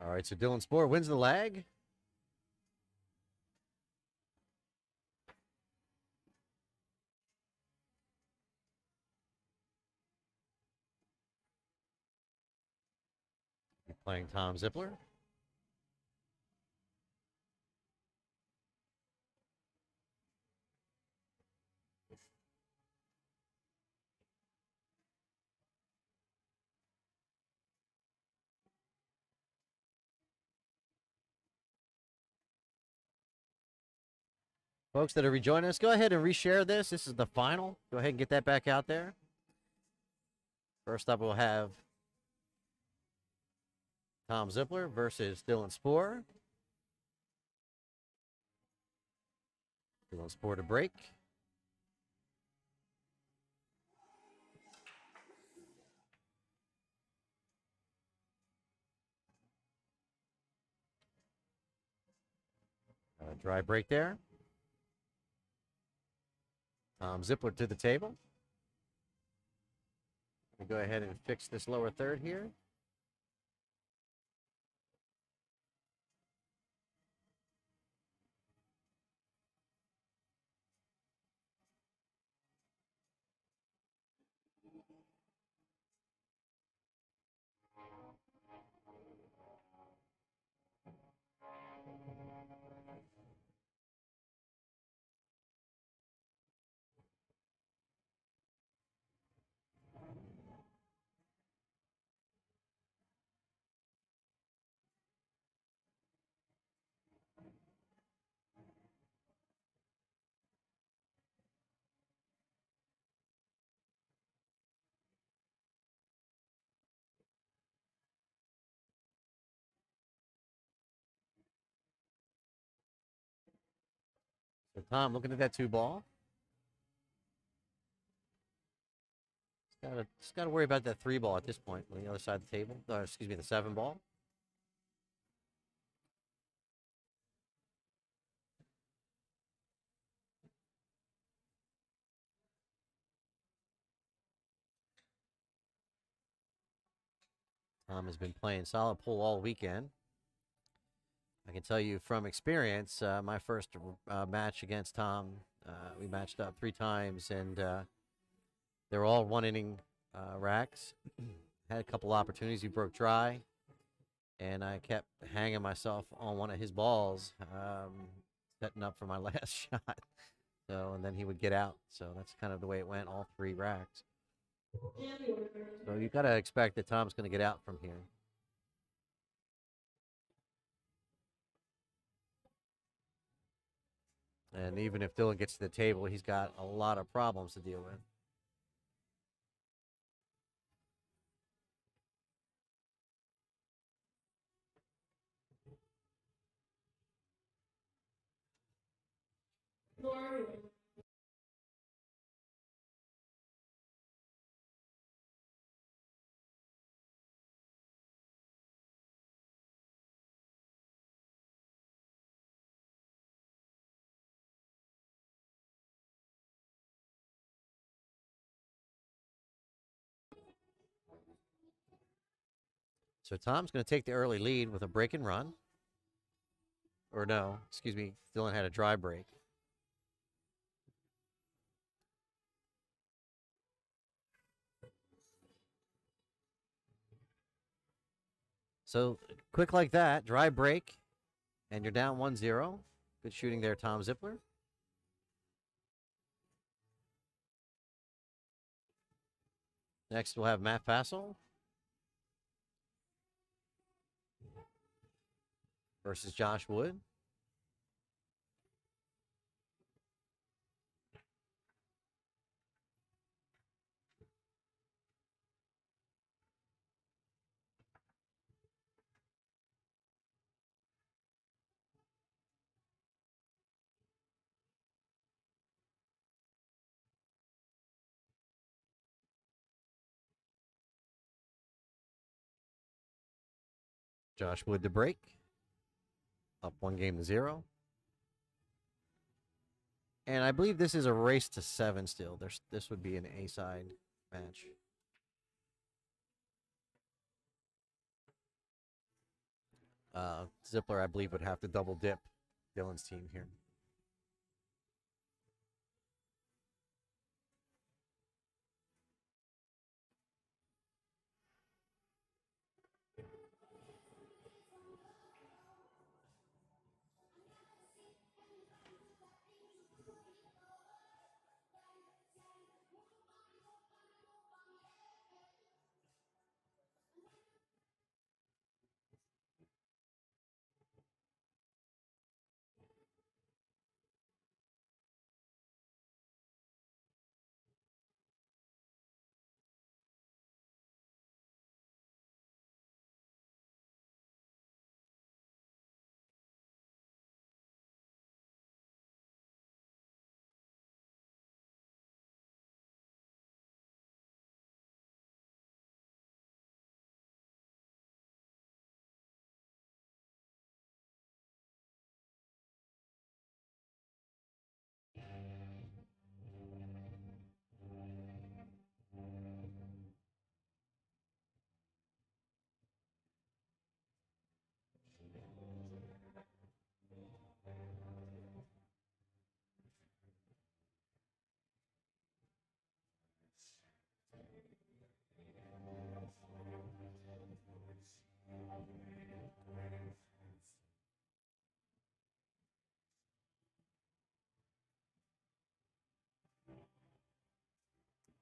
All right, so Dylan Spoor wins the leg. Playing Tom Zippler. Folks that are rejoining us, go ahead and reshare this. This is the final. Go ahead and get that back out there. First up, we'll have Tom Zippler versus Dylan Spoor. Dylan Spoor to break. Dry break there. Tom Zippler to the table. We'll go ahead and fix this lower third here. So Tom looking at that 2-ball. Just gotta worry about that 3-ball at this point on the other side of the table. Excuse me, the 7-ball. Tom has been playing solid pull all weekend. I can tell you from experience, my first match against Tom, we matched up 3 times, and they were all 1-inning racks. Had a couple opportunities. He broke dry, and I kept hanging myself on one of his balls, setting up for my last shot. So, and then he would get out. So that's kind of the way it went, all 3 racks. So you've got to expect that Tom's going to get out from here. And even if Dylan gets to the table, he's got a lot of problems to deal with. So Tom's going to take the early lead with a break and run. Or no, excuse me, Dylan had a dry break. So quick like that, dry break, and you're down 1-0. Good shooting there, Tom Zippler. Next, we'll have Matt Fassel versus Josh Wood. Josh Wood to break. Up 1-0. And I believe this is a race to 7 still. This would be an A-side match. Zippler, I believe, would have to double dip Dylan's team here.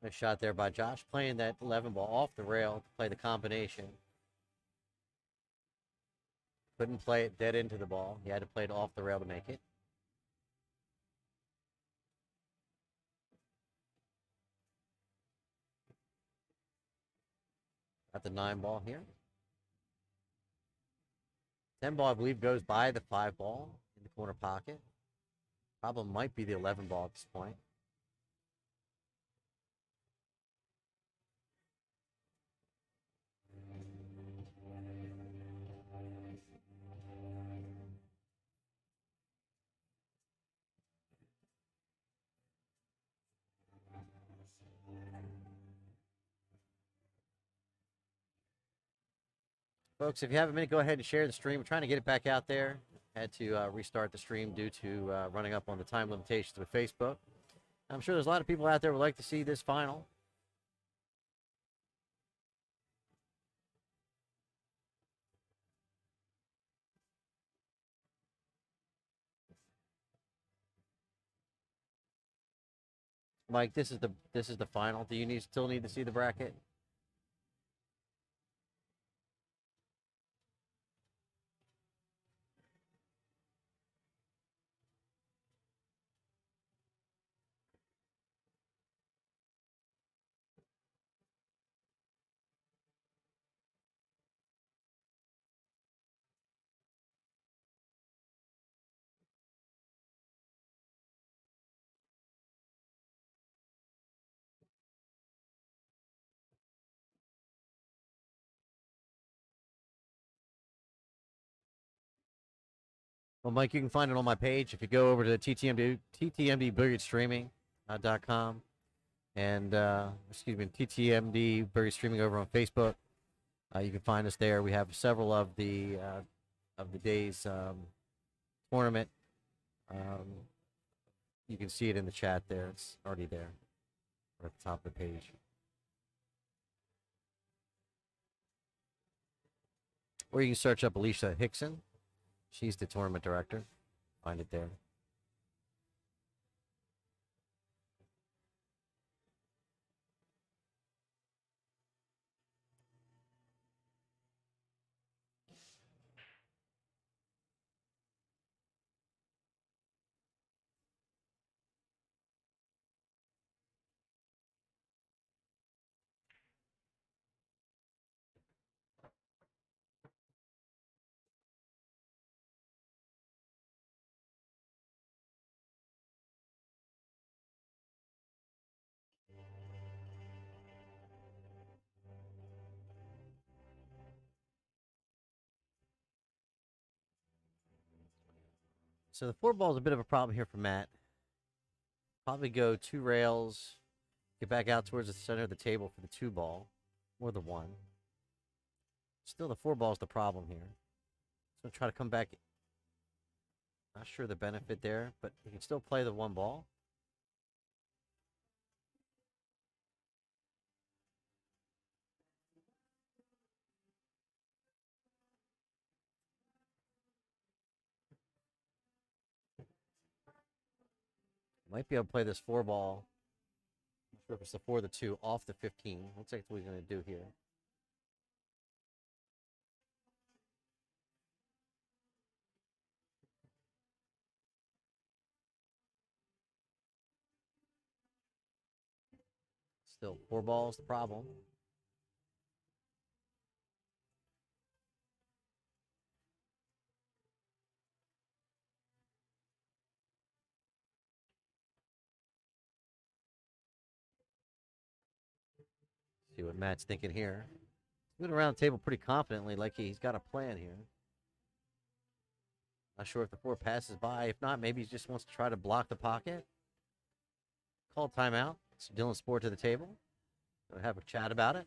Nice shot there by Josh, playing that 11 ball off the rail to play the combination. Couldn't play it dead into the ball. He had to play it off the rail to make it. Got the 9 ball here. 10 ball, I believe, goes by the 5 ball in the corner pocket. Problem might be the 11 ball at this point. Folks, if you have a minute, go ahead and share the stream. We're trying to get it back out there. Had to restart the stream due to running up on the time limitations with Facebook. I'm sure there's a lot of people out there who would like to see this final. Mike, this is the final. Do you still need to see the bracket? Well, Mike, you can find it on my page. If you go over to TTMD Billiards Streaming.com and excuse me, TTMD Billiards Streaming over on Facebook. You can find us there. We have several of the day's tournament. You can see it in the chat there. It's already there at the top of the page. Or you can search up Alicia Hickson. She's the tournament director. Find it there. So the 4 ball is a bit of a problem here for Matt. Probably go 2 rails, get back out towards the center of the table for the 2 ball, or the 1. Still, the 4 ball is the problem here. going to try to come back. Not sure the benefit there, but he can still play the one ball. Might be able to play this 4 ball. Not sure if it's the 4 or the 2 off the 15. Looks like what he's going to do here. Still 4 balls, the problem. See what Matt's thinking here. He's moving around the table pretty confidently, like he's got a plan here. Not sure if the 4 passes by. If not, maybe he just wants to try to block the pocket. Call timeout. So Dylan Sport to the table. We'll have a chat about it.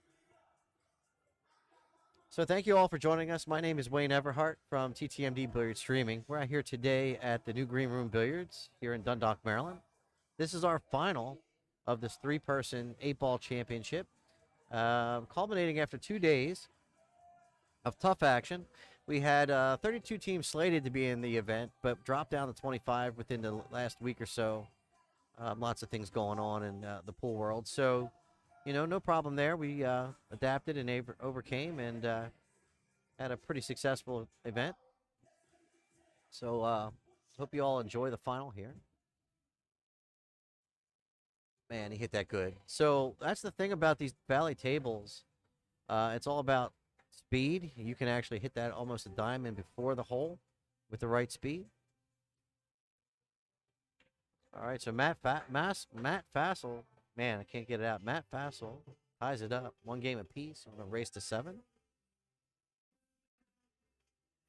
So thank you all for joining us. My name is Wayne Everhart from TTMD Billiards Streaming. We're out here today at the new Green Room Billiards here in Dundalk, Maryland. This is our final of this 3-person 8-ball championship, culminating after 2 days of tough action. We had 32 teams slated to be in the event, but dropped down to 25 within the last week or so. Lots of things going on in the pool world. So, no problem there. We adapted and overcame and had a pretty successful event. So, hope you all enjoy the final here. Man, he hit that good. So, that's the thing about these Valley tables. It's all about speed. You can actually hit that almost a diamond before the hole with the right speed. All right, so Matt Fassel, man, I can't get it out. Matt Fassel ties it up, 1 game apiece on a race to 7.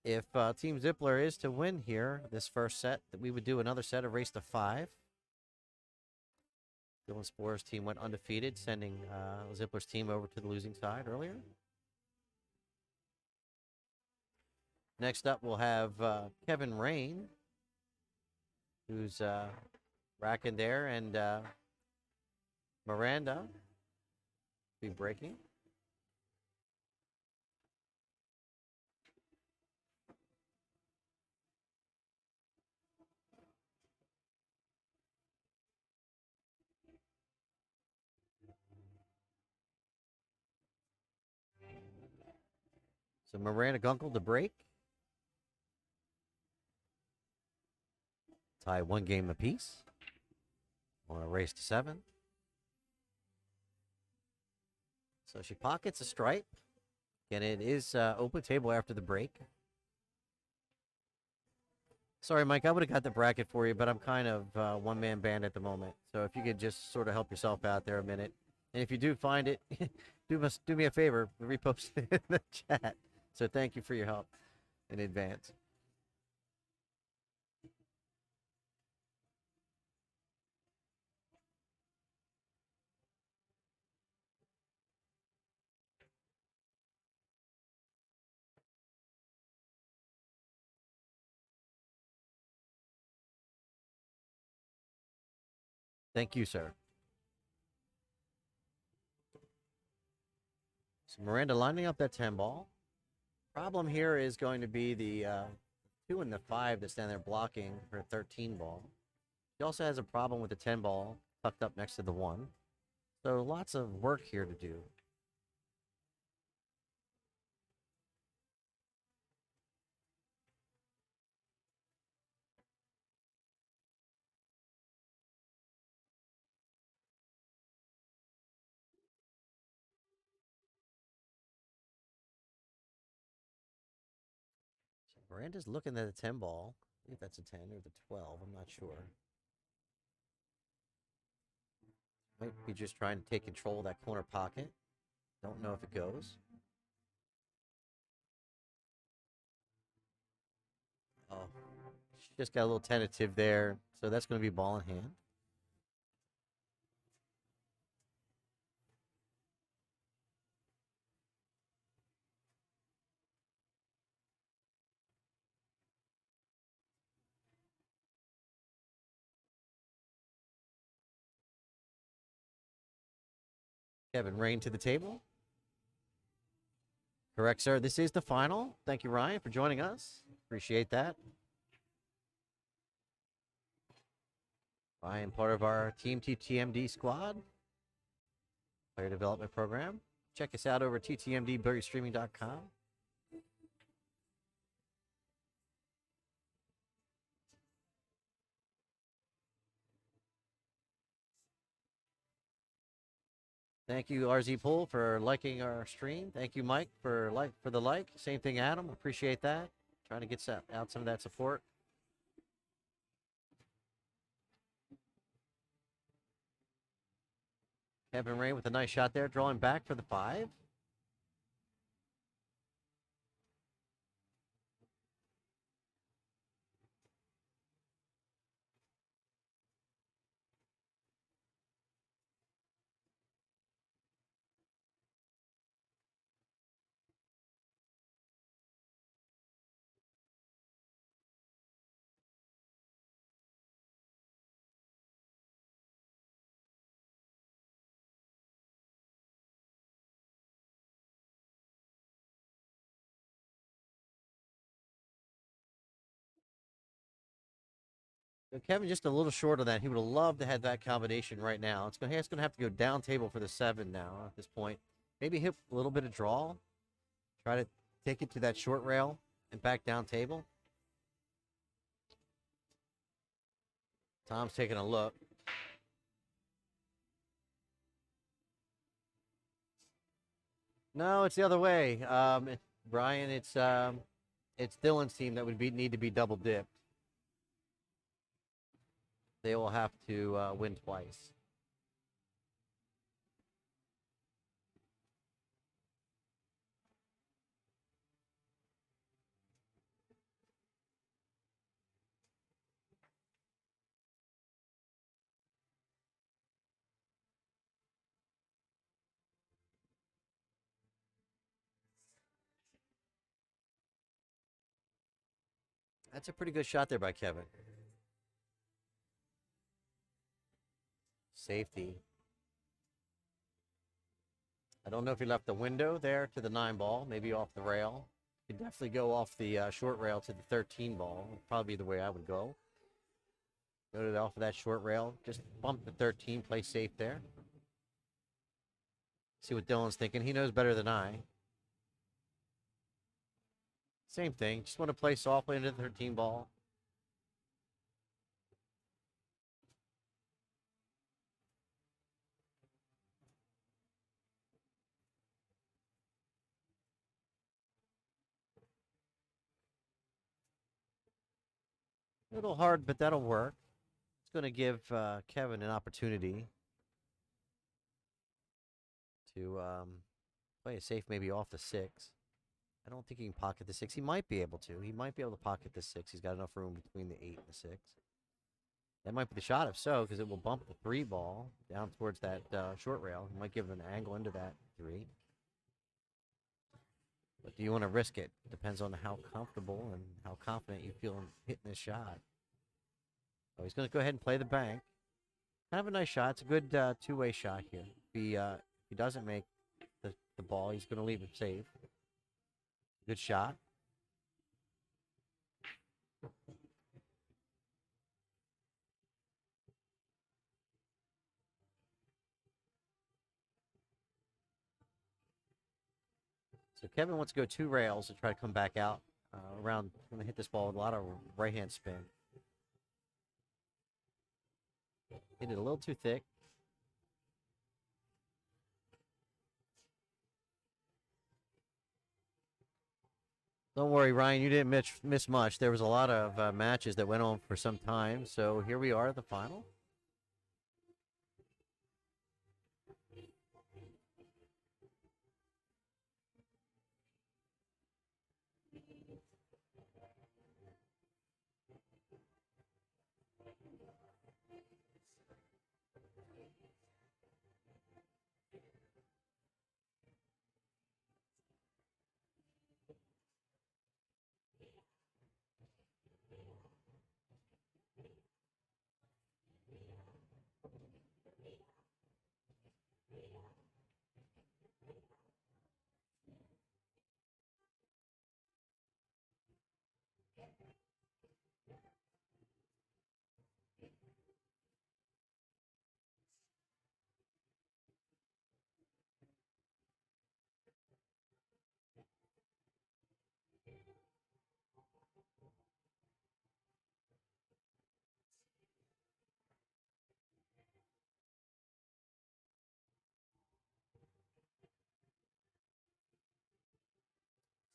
If Team Zippler is to win here, this first set, that we would do another set of race to 5. Dylan Sport's team went undefeated, sending Zippler's team over to the losing side earlier. Next up, we'll have Kevin Rain, who's racking there, and Miranda be breaking. So Miranda Gunkel to break. Tie 1 game apiece on a race to 7. So she pockets a stripe. Again, it is open table after the break. Sorry, Mike, I would have got the bracket for you, but I'm kind of one-man band at the moment. So if you could just sort of help yourself out there a minute. And if you do find it, do me a favor, repost it in the chat. So thank you for your help in advance. Thank you, sir. So Miranda lining up that 10 ball. Problem here is going to be the 2 and the 5 that stand there blocking her 13 ball. She also has a problem with the 10 ball tucked up next to the 1. So lots of work here to do. So Miranda's looking at the 10 ball. I think that's a 10 or the 12. I'm not sure. Might be just trying to take control of that corner pocket. Don't know if it goes. Oh, she just got a little tentative there. So that's going to be ball in hand. Kevin Rain to the table. Correct, sir. This is the final. Thank you, Ryan, for joining us. Appreciate that. Ryan, part of our Team TTMD squad, player development program. Check us out over at ttmdbilliardstreaming.com. Thank you, RZ Pool, for liking our stream. Thank you, Mike, for the like. Same thing, Adam. Appreciate that. Trying to get out some of that support. Kevin Rain with a nice shot there, drawing back for the 5. So Kevin just a little short on that. He would have loved to have that combination right now. It's going to have to go down table for the 7 now at this point. Maybe hit a little bit of draw. Try to take it to that short rail and back down table. Tom's taking a look. No, it's the other way. Brian, it's Dylan's team that would need to be double dipped. They will have to win twice. That's a pretty good shot there by Kevin. Safety. I don't know if he left the window there to the 9 ball, maybe off the rail. He'd definitely go off the short rail to the 13 ball. Would probably be the way I would go. Go off of that short rail. Just bump the 13, play safe there. See what Dylan's thinking. He knows better than I. Same thing. Just want to play softly into the 13 ball. A little hard, but that'll work. It's going to give Kevin an opportunity to play it safe, maybe off the 6. I don't think he can pocket the 6. He might be able to. He might be able to pocket the 6. He's got enough room between the 8 and the 6. That might be the shot if so, because it will bump the 3 ball down towards that short rail. It might give him an angle into that 3. But do you want to risk it? Depends on how comfortable and how confident you feel in hitting this shot. Oh, he's going to go ahead and play the bank. Kind of a nice shot. It's a good two-way shot here. If he doesn't make the ball, he's going to leave it safe. Good shot. So Kevin wants to go 2 rails and try to come back out around. Going to hit this ball with a lot of right-hand spin. Hit it a little too thick. Don't worry, Ryan, you didn't miss much. There was a lot of matches that went on for some time. So here we are at the final.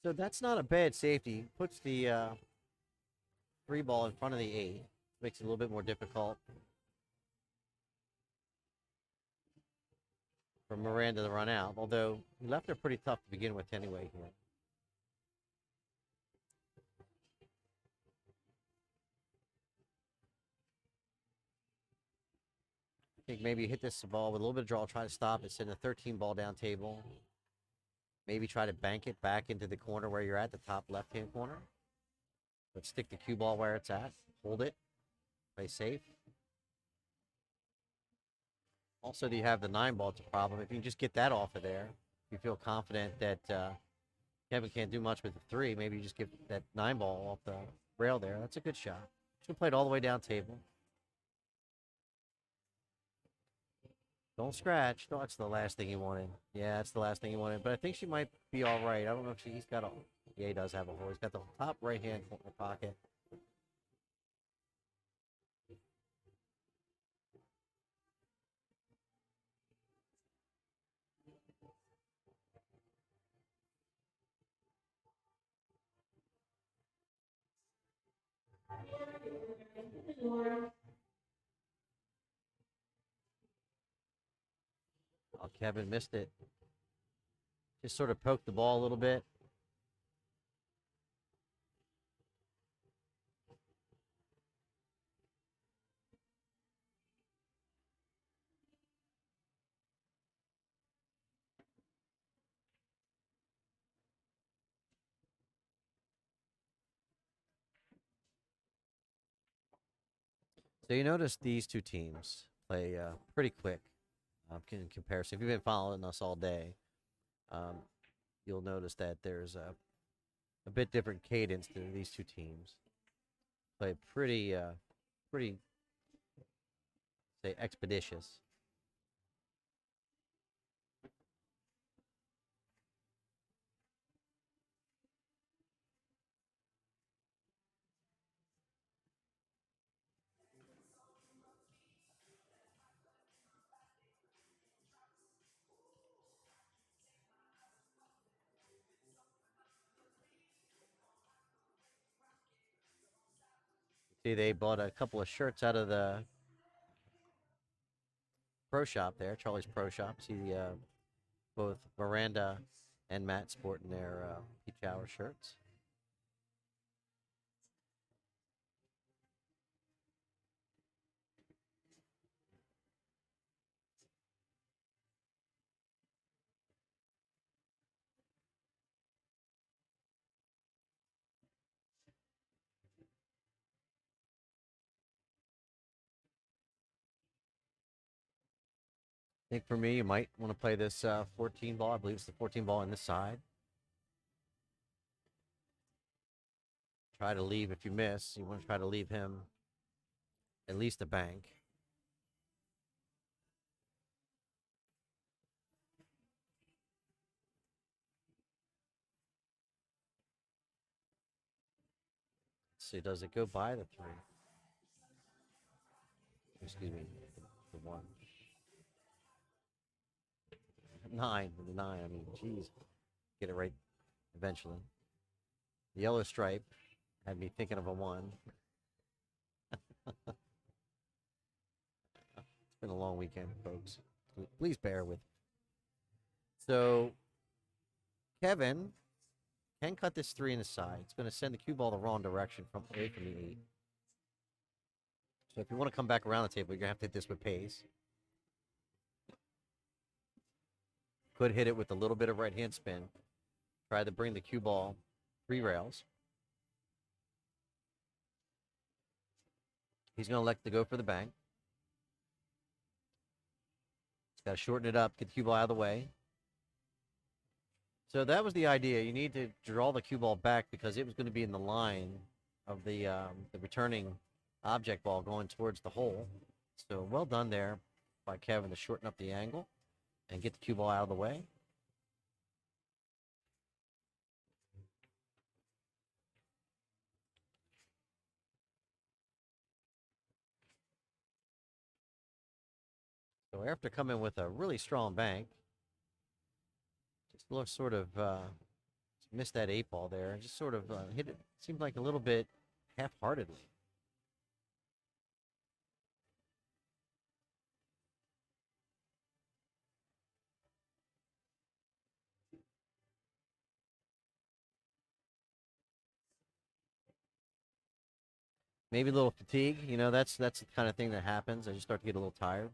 So that's not a bad safety. Puts the 3 ball in front of the 8. Makes it a little bit more difficult for Miranda to run out. Although he left her pretty tough to begin with anyway here. I think maybe you hit this ball with a little bit of draw, try to stop it, send a 13 ball down table. Maybe try to bank it back into the corner where you're at, the top left-hand corner. But stick the cue ball where it's at. Hold it. Play safe. Also, do you have the 9 ball? It's a problem. If you can just get that off of there, you feel confident that Kevin can't do much with the 3. Maybe you just get that 9 ball off the rail there. That's a good shot. Should have played all the way down table. Don't scratch. No, that's the last thing he wanted. Yeah, that's the last thing he wanted. But I think she might be all right. I don't know if he's got a... Yeah, he does have a hole. He's got the top right-hand corner pocket. Oh, Kevin missed it. Just sort of poked the ball a little bit. So you notice these two teams play pretty quick in comparison. If you've been following us all day, um, you'll notice that there's a bit different cadence to these two teams. Play pretty, say, expeditious. See, they bought a couple of shirts out of the pro shop there, Charlie's Pro Shop. See both Miranda and Matt sporting their peach hour shirts. I think for me, you might want to play this 14 ball. I believe it's the 14 ball on this side. Try to leave if you miss. You want to try to leave him at least a bank. Let's see, does it go by the 3? Excuse me, the 1. 9, the 9. I mean, geez, get it right eventually. The yellow stripe had me thinking of a 1. It's been a long weekend, folks. Please bear with me. So, Kevin can cut this 3 in the side. It's going to send the cue ball the wrong direction away from the 8. So if you want to come back around the table, you're going to have to hit this with pace. Could hit it with a little bit of right-hand spin. Try to bring the cue ball 3 rails. He's going to elect to go for the bank. He's got to shorten it up, get the cue ball out of the way. So that was the idea. You need to draw the cue ball back because it was going to be in the line of the returning object ball going towards the hole. So well done there by Kevin to shorten up the angle and get the cue ball out of the way. So after coming with a really strong bank, just looks sort of missed that 8 ball there and just sort of hit it, seemed like a little bit half-heartedly. Maybe a little fatigue. You know, that's the kind of thing that happens. I just start to get a little tired.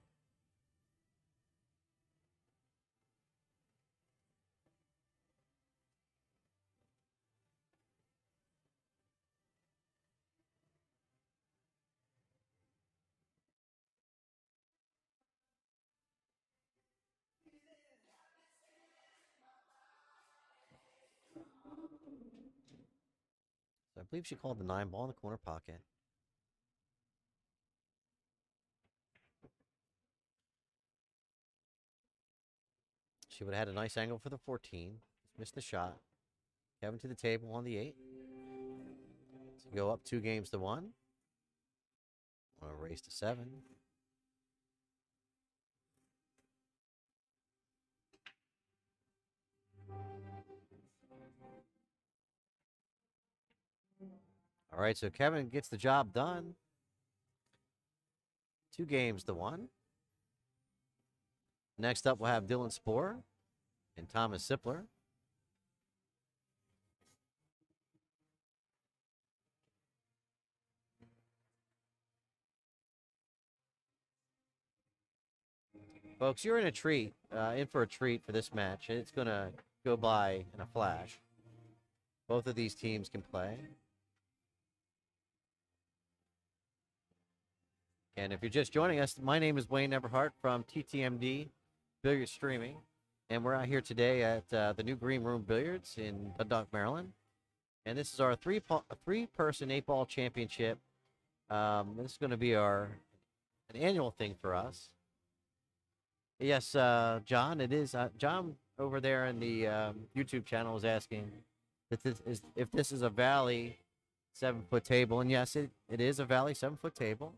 So I believe she called the 9 ball in the corner pocket. She would have had a nice angle for the 14. Missed the shot. Kevin to the table on the 8. To go up 2-1. On a race to 7. All right, so Kevin gets the job done. 2-1. Next up, we'll have Dylan Spohr and Thomas Sipler. Folks, you're in for a treat for this match. It's going to go by in a flash. Both of these teams can play. And if you're just joining us, my name is Wayne Everhart from TTMD Billiards Streaming. And we're out here today at the new Green Room Billiards in Dundalk, Maryland. And this is our three-person 8-ball championship. This is going to be an annual thing for us. Yes, John, it is. John over there in the YouTube channel is asking if this is a Valley 7-foot table. And yes, it is a Valley 7-foot table.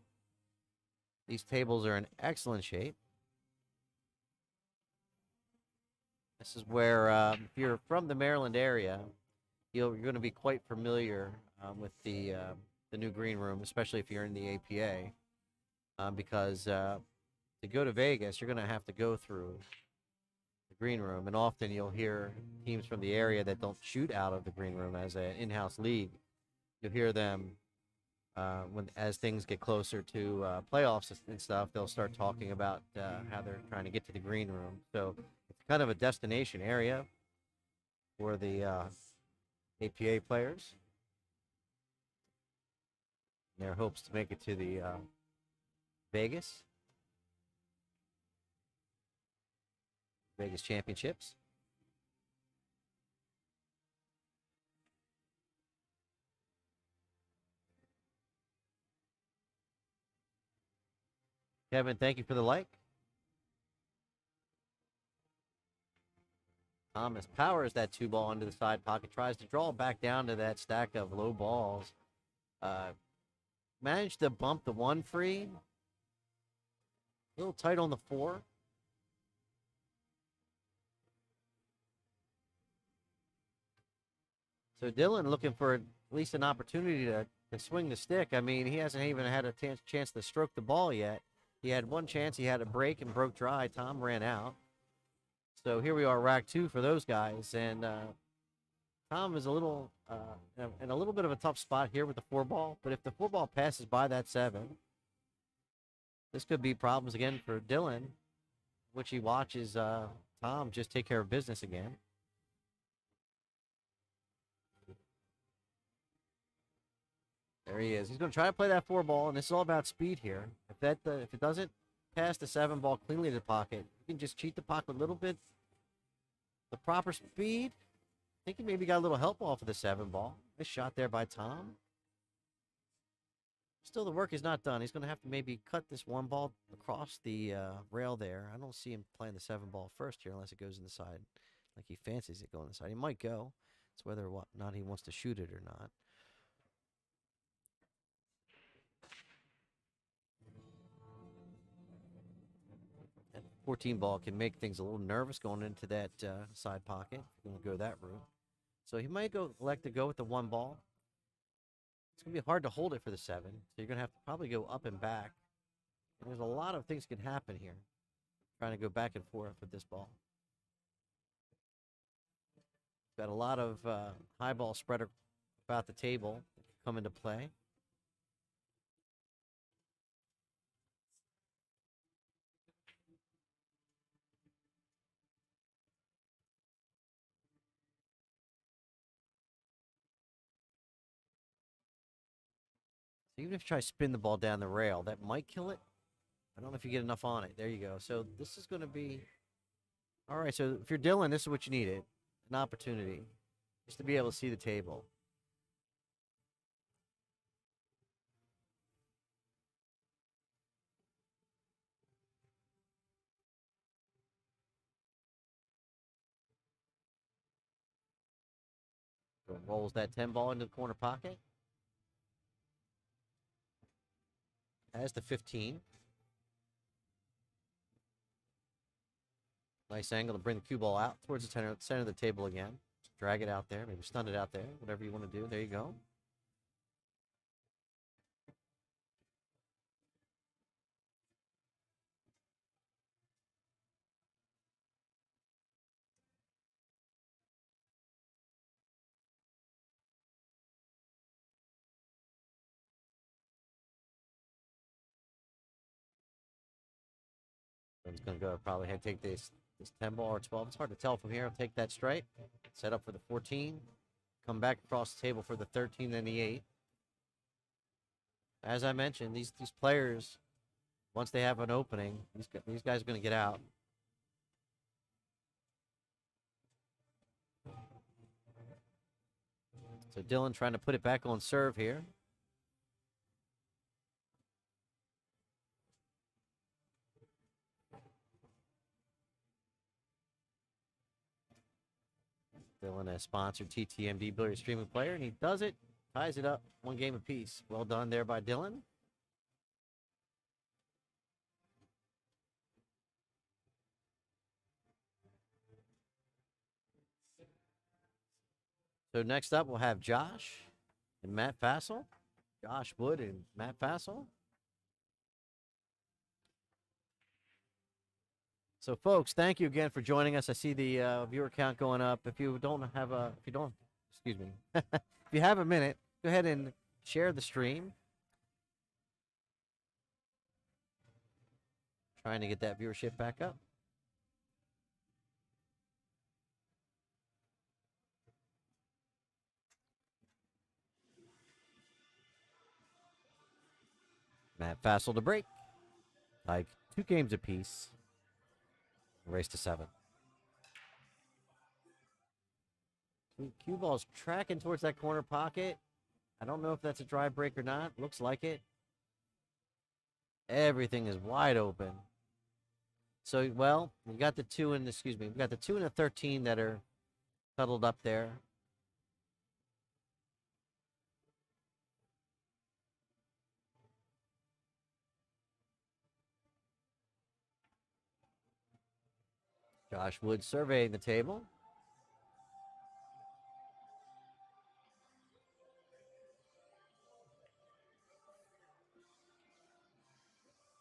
These tables are in excellent shape. This is where, if you're from the Maryland area, you're going to be quite familiar with the new green room, especially if you're in the APA, because to go to Vegas, you're going to have to go through the green room, and often you'll hear teams from the area that don't shoot out of the green room as an in-house league. You'll hear them as things get closer to playoffs and stuff. They'll start talking about how they're trying to get to the green room. So it's kind of a destination area for the APA players. And their hopes to make it to the Vegas Championships. Kevin, thank you for the like. Thomas powers that 2-ball into the side pocket, tries to draw back down to that stack of low balls. Managed to bump the 1 free. A little tight on the 4. So Dylan looking for at least an opportunity to swing the stick. I mean, he hasn't even had a chance to stroke the ball yet. He had one chance. He had a break and broke dry. Tom ran out. So here we are, rack 2 for those guys. And Tom is a little in a little bit of a tough spot here with the 4-ball. But if the 4-ball passes by that 7, this could be problems again for Dylan, which he watches Tom just take care of business again. There he is. He's going to try to play that 4-ball, and this is all about speed here. If it doesn't pass the 7-ball cleanly to the pocket, you can just cheat the pocket a little bit. The proper speed. I think he maybe got a little help off of the 7-ball. Nice shot there by Tom. Still, the work is not done. He's going to have to maybe cut this 1-ball across the rail there. I don't see him playing the 7-ball first here unless it goes in the side like he fancies it going inside. He might go. It's whether or not he wants to shoot it or not. That 14-ball can make things a little nervous going into that side pocket. If you're going to go that route. So he might elect to go with the 1 ball. It's going to be hard to hold it for the 7. So you're going to have to probably go up and back. And there's a lot of things can happen here. Trying to go back and forth with this ball. Got a lot of high ball spreader about the table come into play. So even if you try to spin the ball down the rail, that might kill it. I don't know if you get enough on it. There you go. So this is going to be... All right, so if you're Dylan, this is what you needed. An opportunity. Just to be able to see the table. So rolls that 10 ball into the corner pocket. Has the 15. Nice angle to bring the cue ball out towards the center of the table again. Drag it out there. Maybe stun it out there. Whatever you want to do. There you go. He's going to go probably ahead and take this 10 ball or 12. It's hard to tell from here. I'll take that straight. Set up for the 14. Come back across the table for the 13 and the 8. As I mentioned, these players, once they have an opening, these guys are going to get out. So Dylan trying to put it back on serve here. Dylan has sponsored TTMD Billiards streaming player, and he does it. Ties it up 1 game apiece. Well done there by Dylan. So next up, we'll have Josh and Matt Fassel. Josh Wood and Matt Fassel. So, folks, thank you again for joining us. I see the viewer count going up. If you excuse me, if you have a minute, go ahead and share the stream. Trying to get that viewership back up. Matt Fassel to break. Like 2 games apiece. Race to 7. Cue ball's tracking towards that corner pocket. I don't know if that's a drive break or not. Looks like it. Everything is wide open. So, well, we got the 2 and, we got the 2 and the 13 that are huddled up there. Josh Wood surveying the table.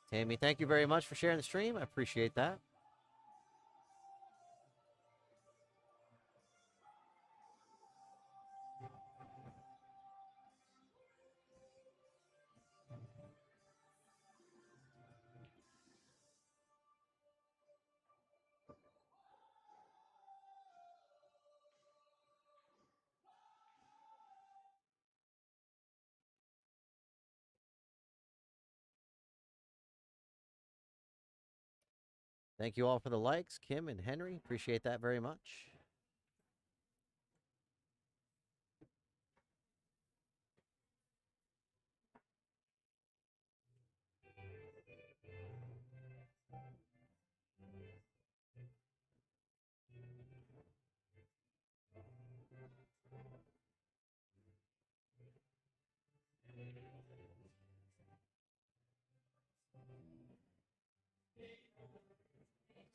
Tammy, thank you very much for sharing the stream. I appreciate that. Thank you all for the likes, Kim and Henry. Appreciate that very much.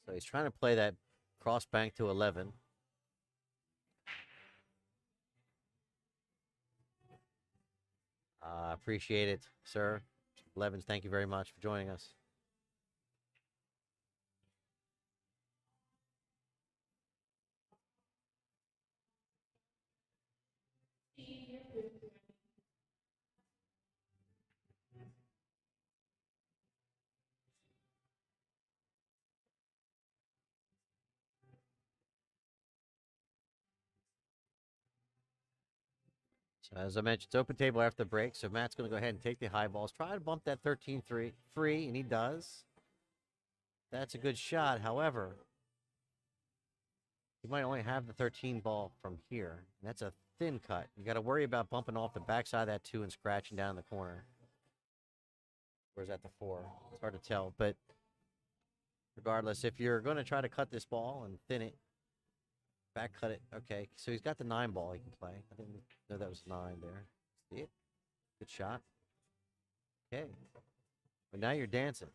So he's trying to play that cross bank to 11. Appreciate it, sir. Levins, thank you very much for joining us. So as I mentioned, it's open table after the break. So Matt's going to go ahead and take the high balls. Try to bump that 13-3 free, and he does. That's a good shot. However, he might only have the 13 ball from here. And that's a thin cut. You got to worry about bumping off the backside of that 2 and scratching down the corner. Where's that the 4? It's hard to tell. But regardless, if you're going to try to cut this ball and thin it, back cut it. Okay, so he's got the 9 ball he can play. I didn't know that was 9 there. See it? Good shot. Okay. But now you're dancing.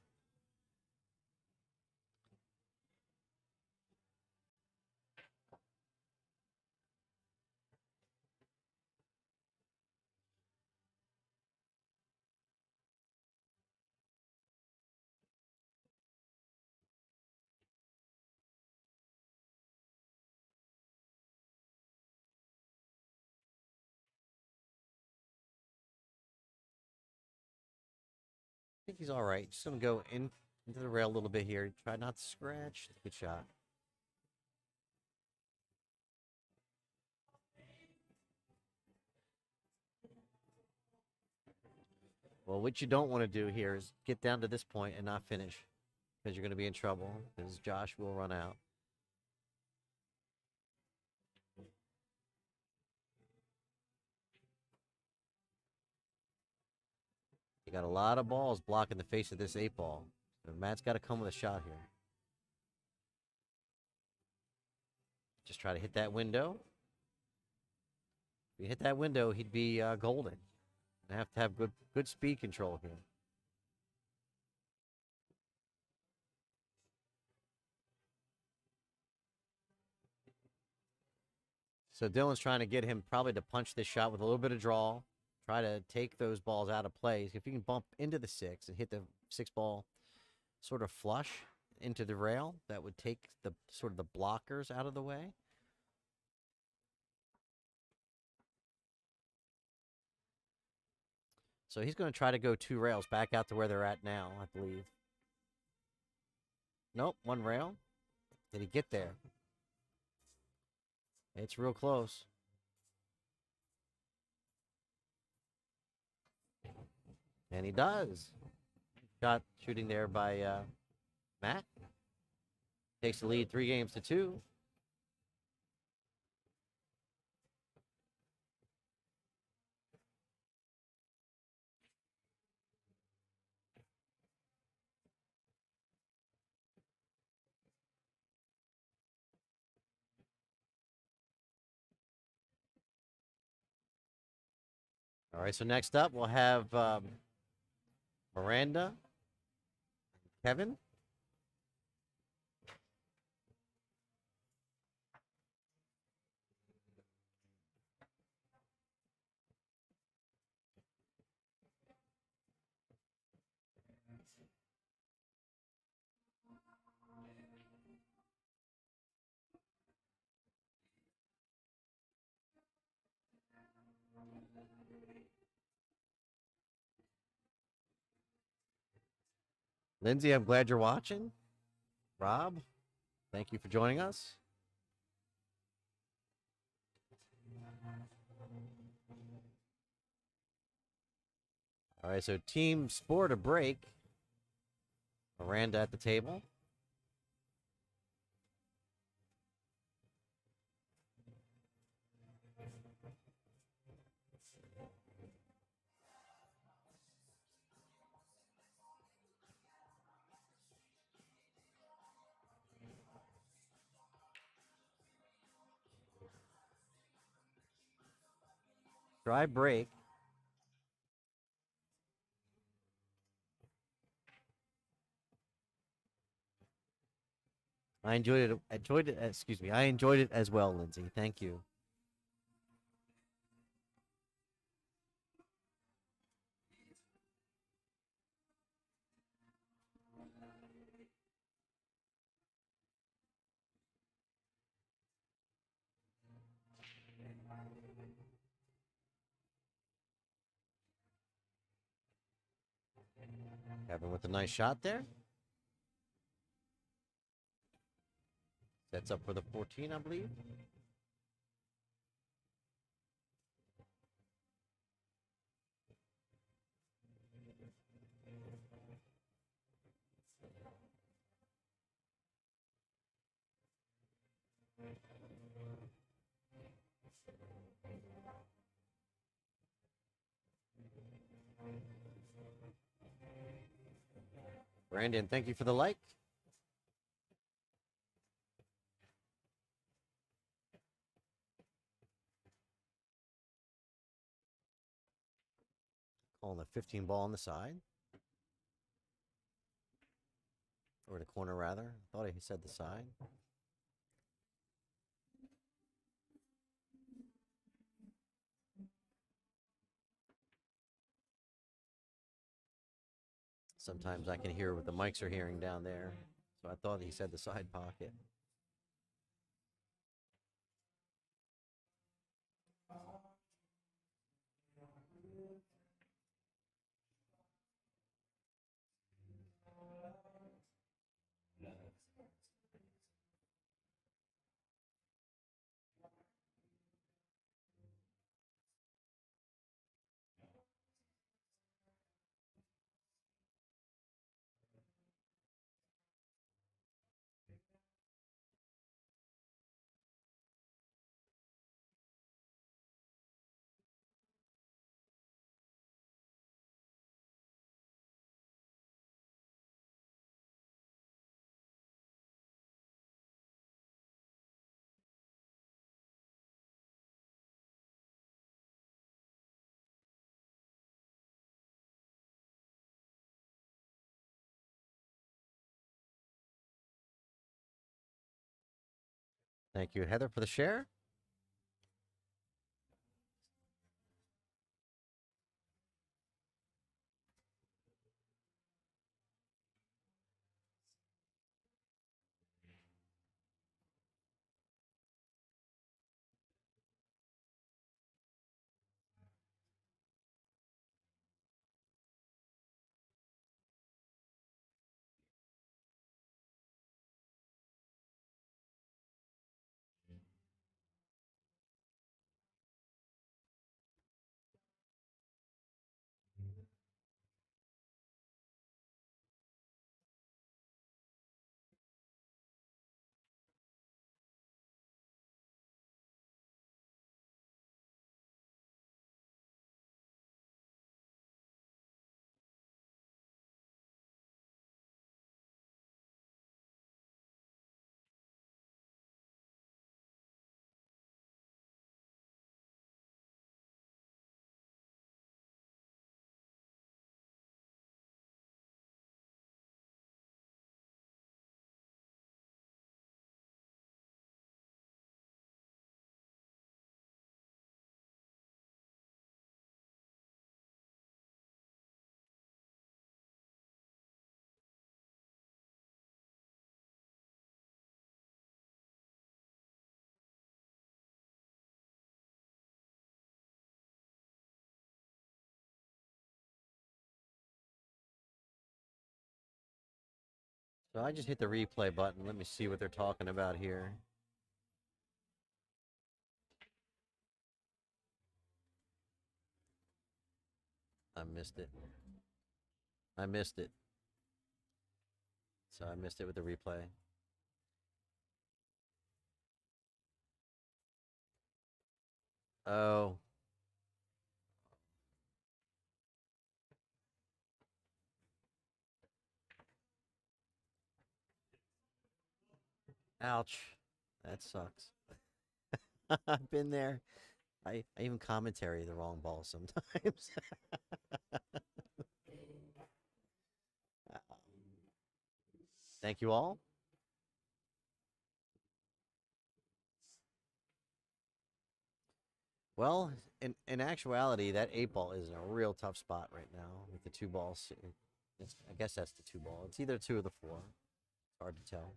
I think he's all right. Just going to go into the rail a little bit here. Try not to scratch. Good shot. Well, what you don't want to do here is get down to this point and not finish, because you're going to be in trouble, because Josh will run out. You got a lot of balls blocking the face of this 8 ball. So Matt's got to come with a shot here. Just try to hit that window. If he hit that window, he'd be golden. I have to have good speed control here. So Dylan's trying to get him probably to punch this shot with a little bit of draw. Try to take those balls out of play. If you can bump into the 6 and hit the 6 ball sort of flush into the rail, that would take the sort of the blockers out of the way. So he's going to try to go 2 rails back out to where they're at now, I believe. Nope, 1 rail. Did he get there? It's real close. And he does. Shot shooting there by Matt. Takes the lead 3-2. All right, so next up we'll have Miranda, Kevin. Lindsay, I'm glad you're watching. Rob, thank you for joining us. All right, so team sport a break. Miranda at the table. Try break. I enjoyed it. Excuse me. I enjoyed it as well, Lindsay. Thank you. Kevin with a nice shot there. Sets up for the 14, I believe. Brandon, thank you for the like. Calling the 15 ball on the side. Or the corner, rather. I thought he said the side. Sometimes I can hear what the mics are hearing down there. So I thought he said the side pocket. Thank you, Heather, for the share. So I just hit the replay button. Let me see what they're talking about here. I missed it. I missed it. So I missed it with the replay. Oh. Ouch. That sucks. I've been there. I even commentary the wrong ball sometimes. Thank you all. Well, in actuality, that 8 ball is in a real tough spot right now with the 2 balls. I guess that's the 2 ball. It's either 2 or the 4. It's hard to tell.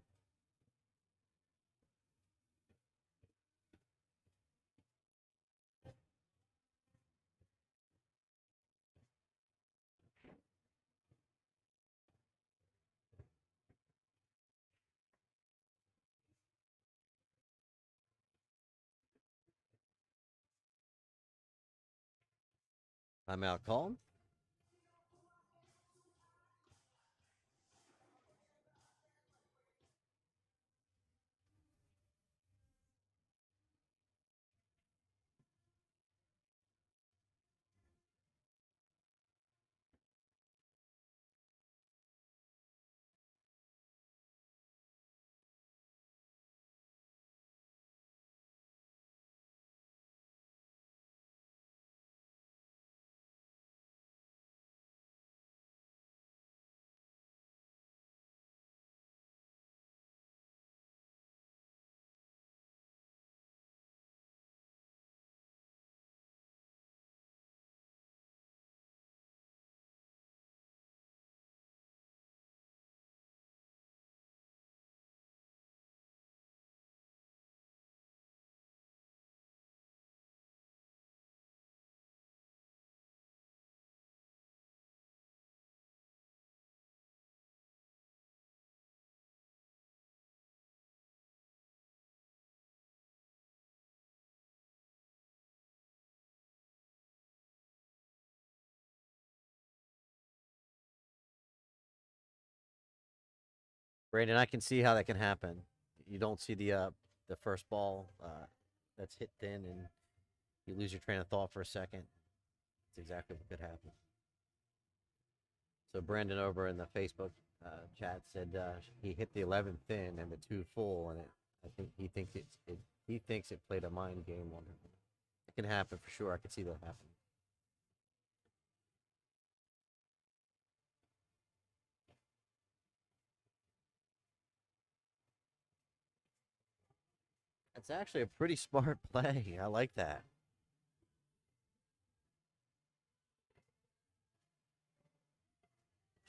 Timeout called. Brandon, I can see how that can happen. You don't see the first ball that's hit thin, and you lose your train of thought for a second. It's exactly what could happen. So Brandon over in the Facebook chat said he hit the 11 thin and the 2 full, and I think he thinks he thinks it played a mind game on him. It can happen for sure. I could see that happen. That's actually a pretty smart play. I like that.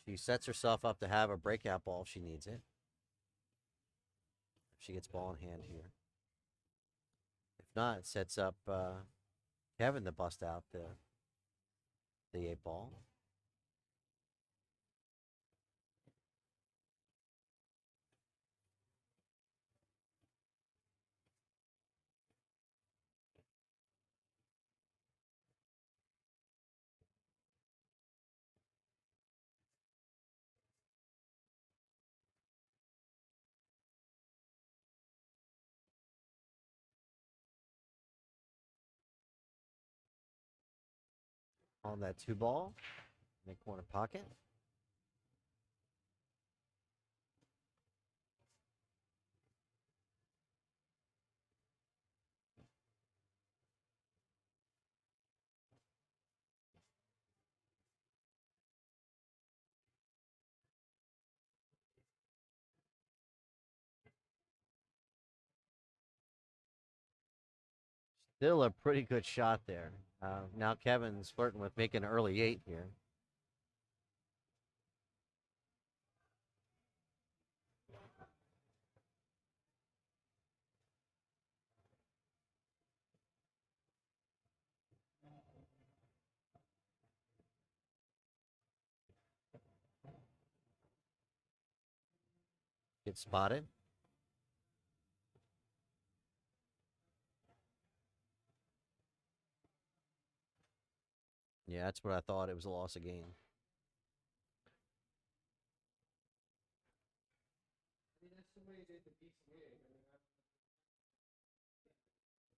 She sets herself up to have a breakout ball if she needs it. If she gets ball in hand here. If not, it sets up Kevin to bust out the 8 ball. On that 2 ball, in the corner pocket. Still a pretty good shot there. Now Kevin's flirting with making an early 8 here. Gets spotted. Yeah, that's what I thought. It was a loss of game.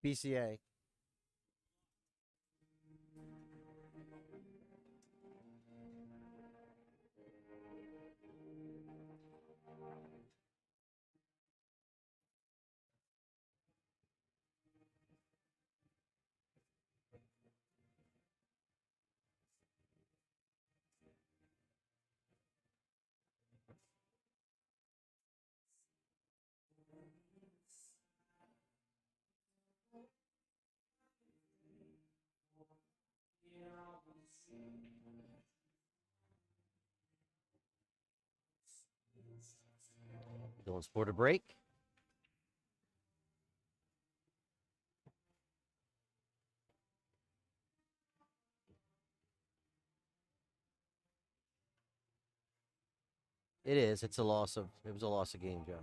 BCA. Going sport a break. It is. It was a loss of game, Joe.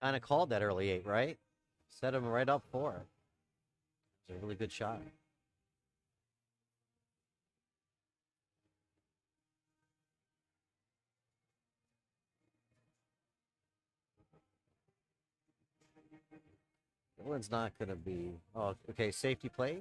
Kind of called that early 8, right? Set him right up for it. It's a really good shot. Dylan's not going to be. Oh, okay. Safety play.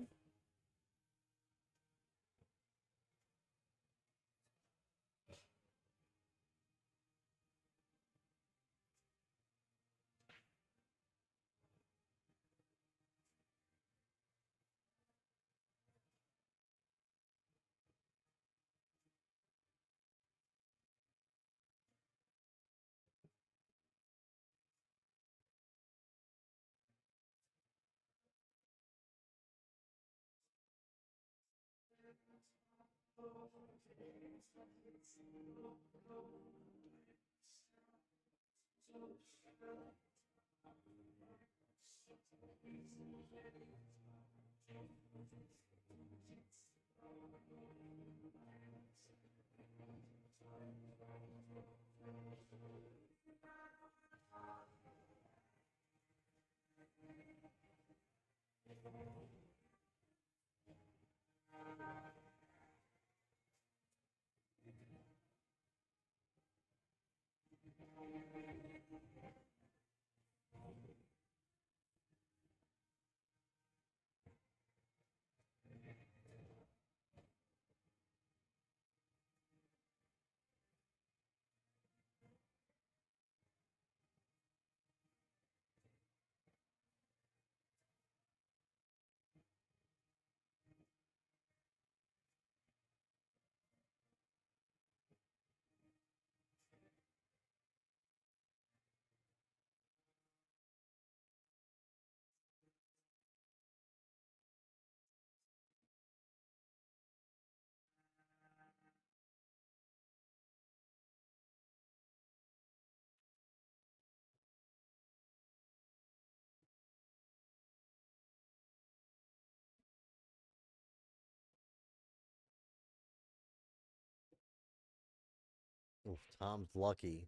Oof, Tom's lucky,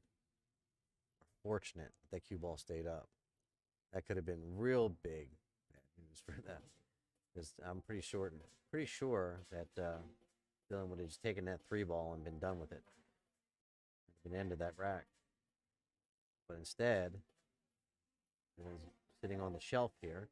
fortunate that cue ball stayed up. That could have been real big bad news for them. Because I'm pretty sure that Dylan would have just taken that 3 ball and been done with it. Been ended that rack. But instead, Dylan's sitting on the shelf here.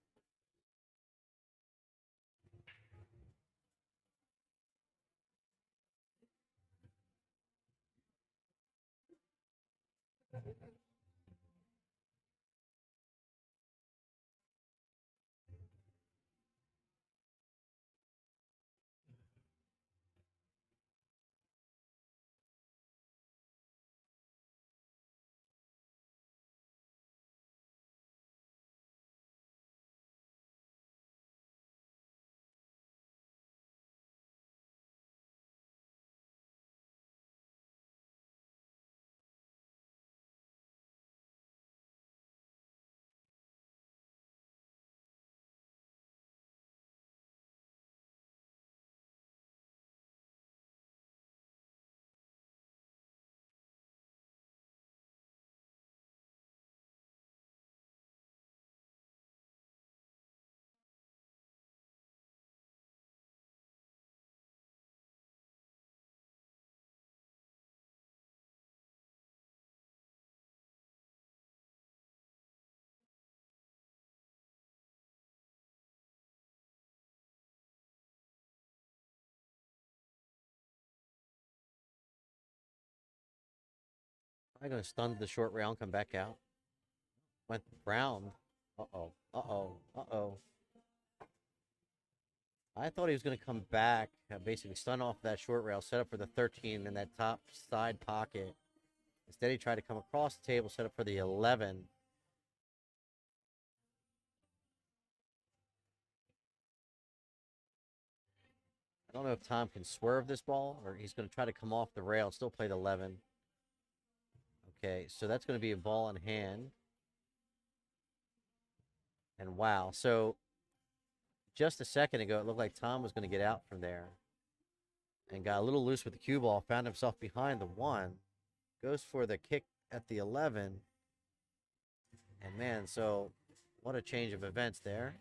I'm going to stun the short rail and come back out. Went round. Uh-oh. Uh-oh. Uh-oh. I thought he was going to come back, basically stun off that short rail, set up for the 13 in that top side pocket. Instead, he tried to come across the table, set up for the 11. I don't know if Tom can swerve this ball or he's going to try to come off the rail, still play the 11. Okay, so that's going to be a ball in hand. And wow, so just a second ago, it looked like Tom was going to get out from there and got a little loose with the cue ball, found himself behind the 1, goes for the kick at the 11. And man, so what a change of events there.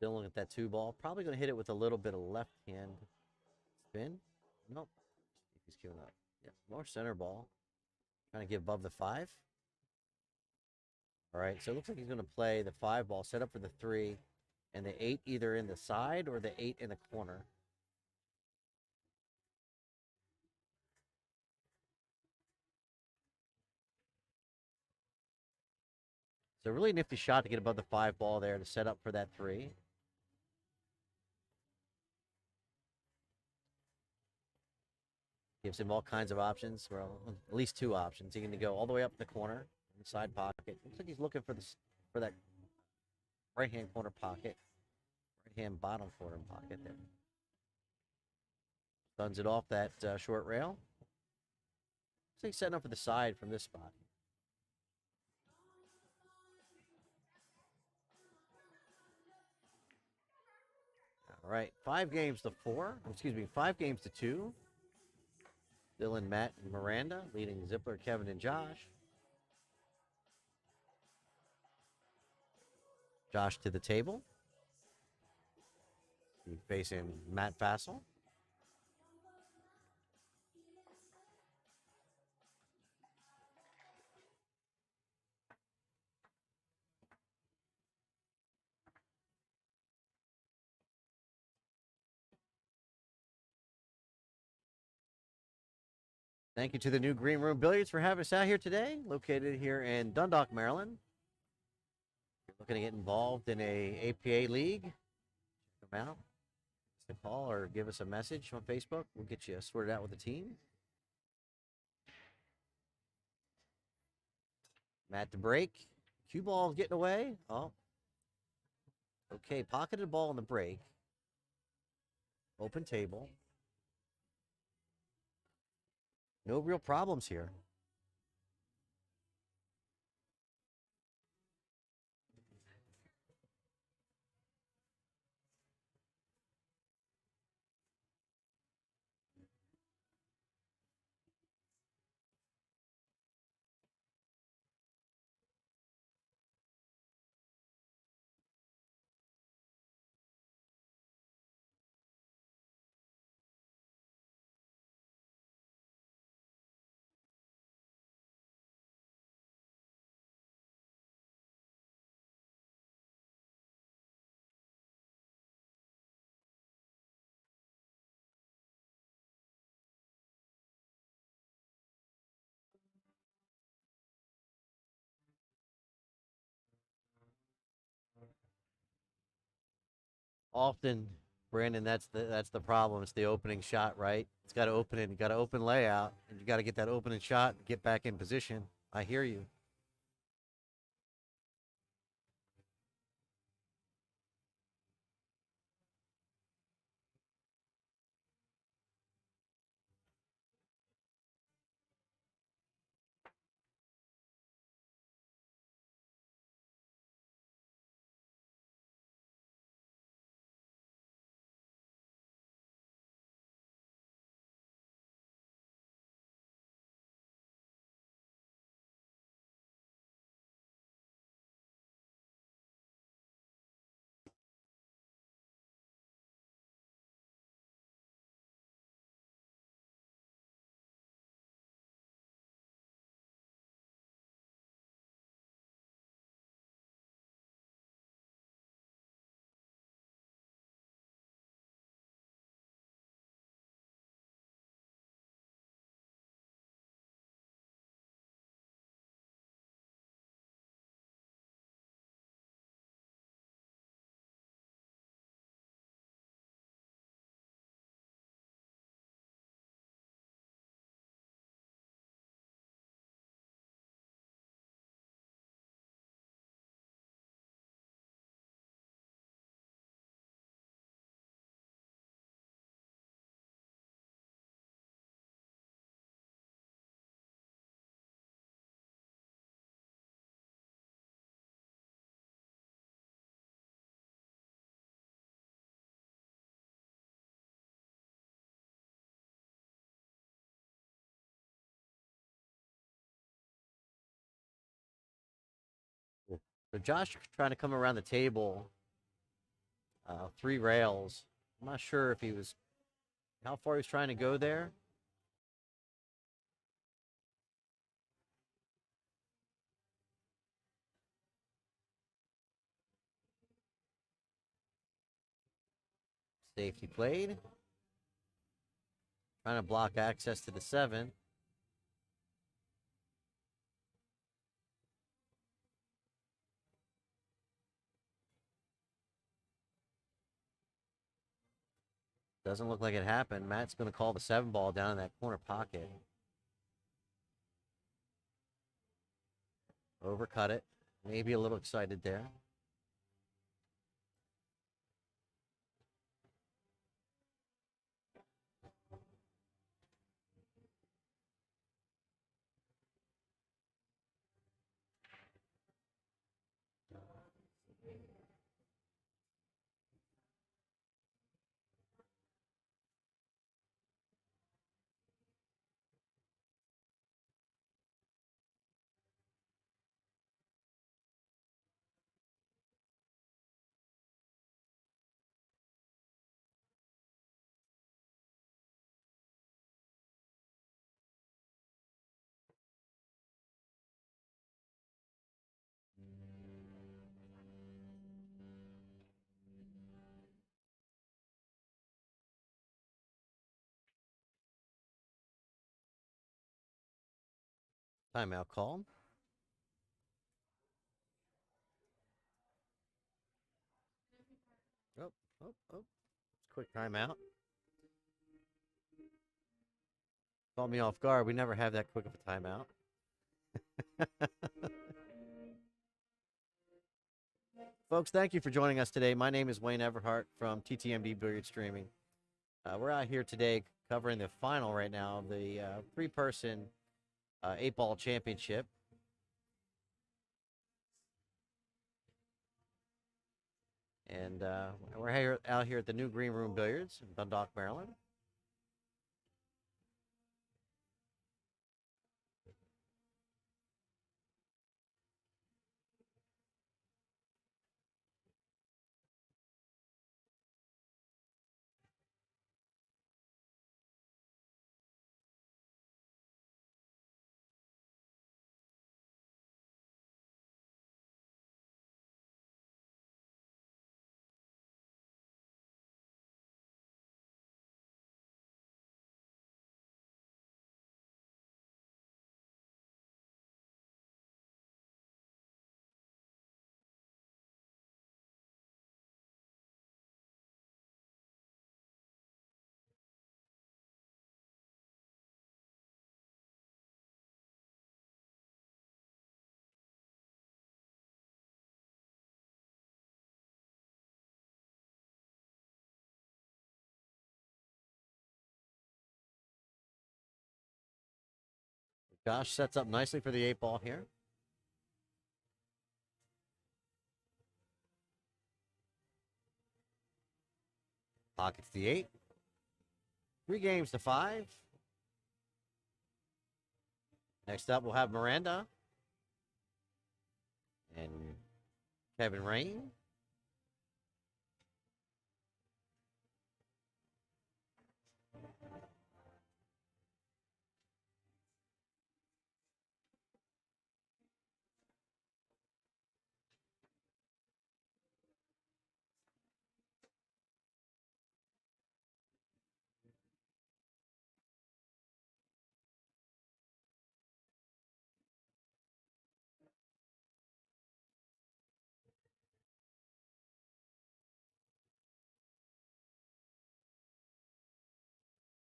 Dealing with that 2 ball. Probably going to hit it with a little bit of left hand spin. Nope. He's queuing up. Yeah, more center ball. Trying to get above the 5. All right, so it looks like he's going to play the 5 ball, set up for the 3, and the 8 either in the side or the 8 in the corner. So really nifty shot to get above the 5 ball there to set up for that 3. Gives him all kinds of options. Well, at least 2 options. He can go all the way up in the corner, in the side pocket. Looks like he's looking for that right-hand corner pocket, right-hand bottom corner pocket there. Stuns it off that short rail. Looks like he's setting up for the side from this spot. All right, 5 games to 4. Excuse me, 5 games to 2. Dylan, Matt, and Miranda leading Zippler, Kevin, and Josh. Josh to the table. He's facing Matt Fassel. Thank you to the new Green Room Billiards for having us out here today, located here in Dundalk, Maryland. If you're looking to get involved in a APA league, check them out. Give us a call or give us a message on Facebook. We'll get you sorted out with the team. Matt to break. Cue ball getting away. Oh. Okay, pocketed ball on the break. Open table. No real problems here. Often, Brandon, that's the problem. It's the opening shot, right? It's got to open it. You got to open layout, and you got to get that opening shot and get back in position. I hear you. So Josh trying to come around the table, 3 rails. I'm not sure if he was, how far he was trying to go there. Safety played. Trying to block access to the 7. Doesn't look like it happened. Matt's going to call the 7 ball down in that corner pocket. Overcut it. Maybe a little excited there. Timeout call. Oh. Quick timeout. Caught me off guard. We never have that quick of a timeout. Folks, thank you for joining us today. My name is Wayne Everhart from TTMD Billiard Streaming. We're out here today covering the final right now of the 3-person 8-ball championship. And we're out here at the new Green Room Billiards in Dundalk, Maryland. Josh sets up nicely for the 8-ball here. Pockets the 8. 3 games to 5. Next up, we'll have Miranda and Kevin Rain.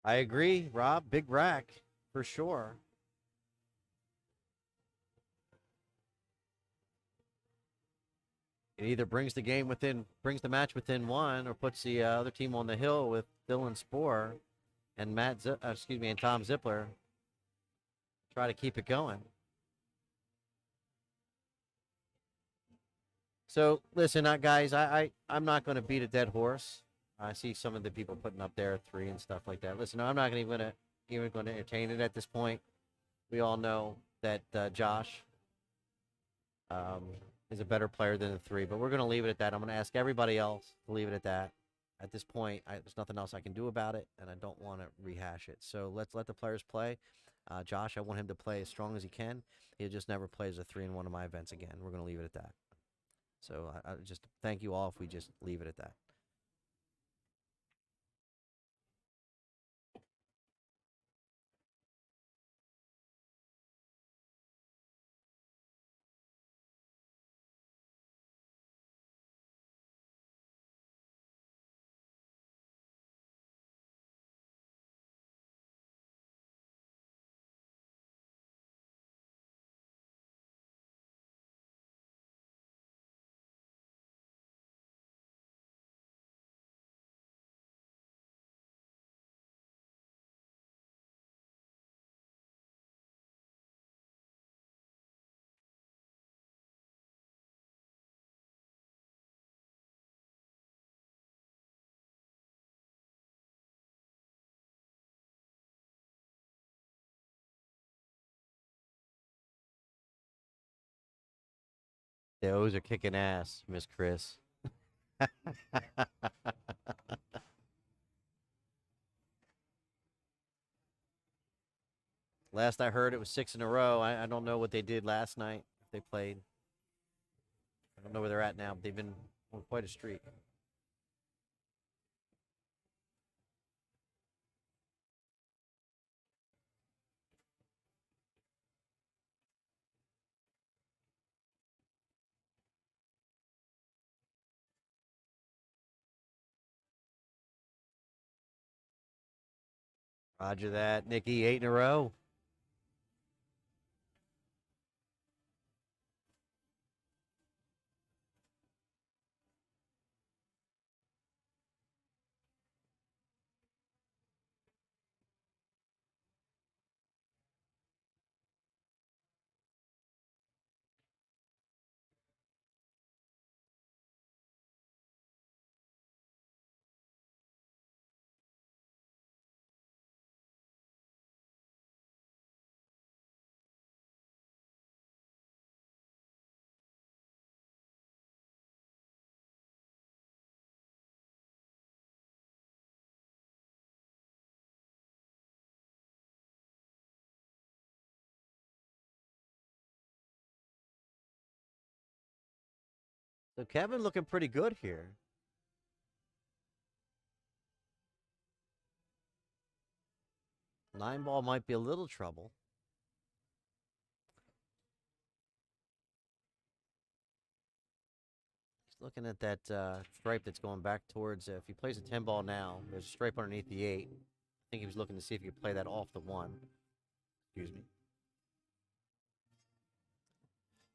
I agree, Rob. Big rack for sure. It either brings the match within 1, or puts the other team on the hill with Dylan Spohr and and Tom Zippler. Try to keep it going. So listen, guys, I'm not going to beat a dead horse. I see some of the people putting up there 3 and stuff like that. Listen, I'm not even going to entertain it at this point. We all know that Josh is a better player than the 3, but we're going to leave it at that. I'm going to ask everybody else to leave it at that. At this point, there's nothing else I can do about it, and I don't want to rehash it. So let's let the players play. Josh, I want him to play as strong as he can. He'll just never play as a 3 in one of my events again. We're going to leave it at that. So I just thank you all if we just leave it at that. The O's are kicking ass, Miss Chris. Last I heard, it was 6 in a row. I don't know what they did last night. If they played, I don't know where they're at now. But they've been on quite a streak. Roger that, Nikki. 8 in a row. So Kevin looking pretty good here. Nine ball might be a little trouble. He's looking at that stripe that's going back towards. If he plays a 10 ball now, there's a stripe underneath the 8. I think he was looking to see if he could play that off the 1. Excuse me.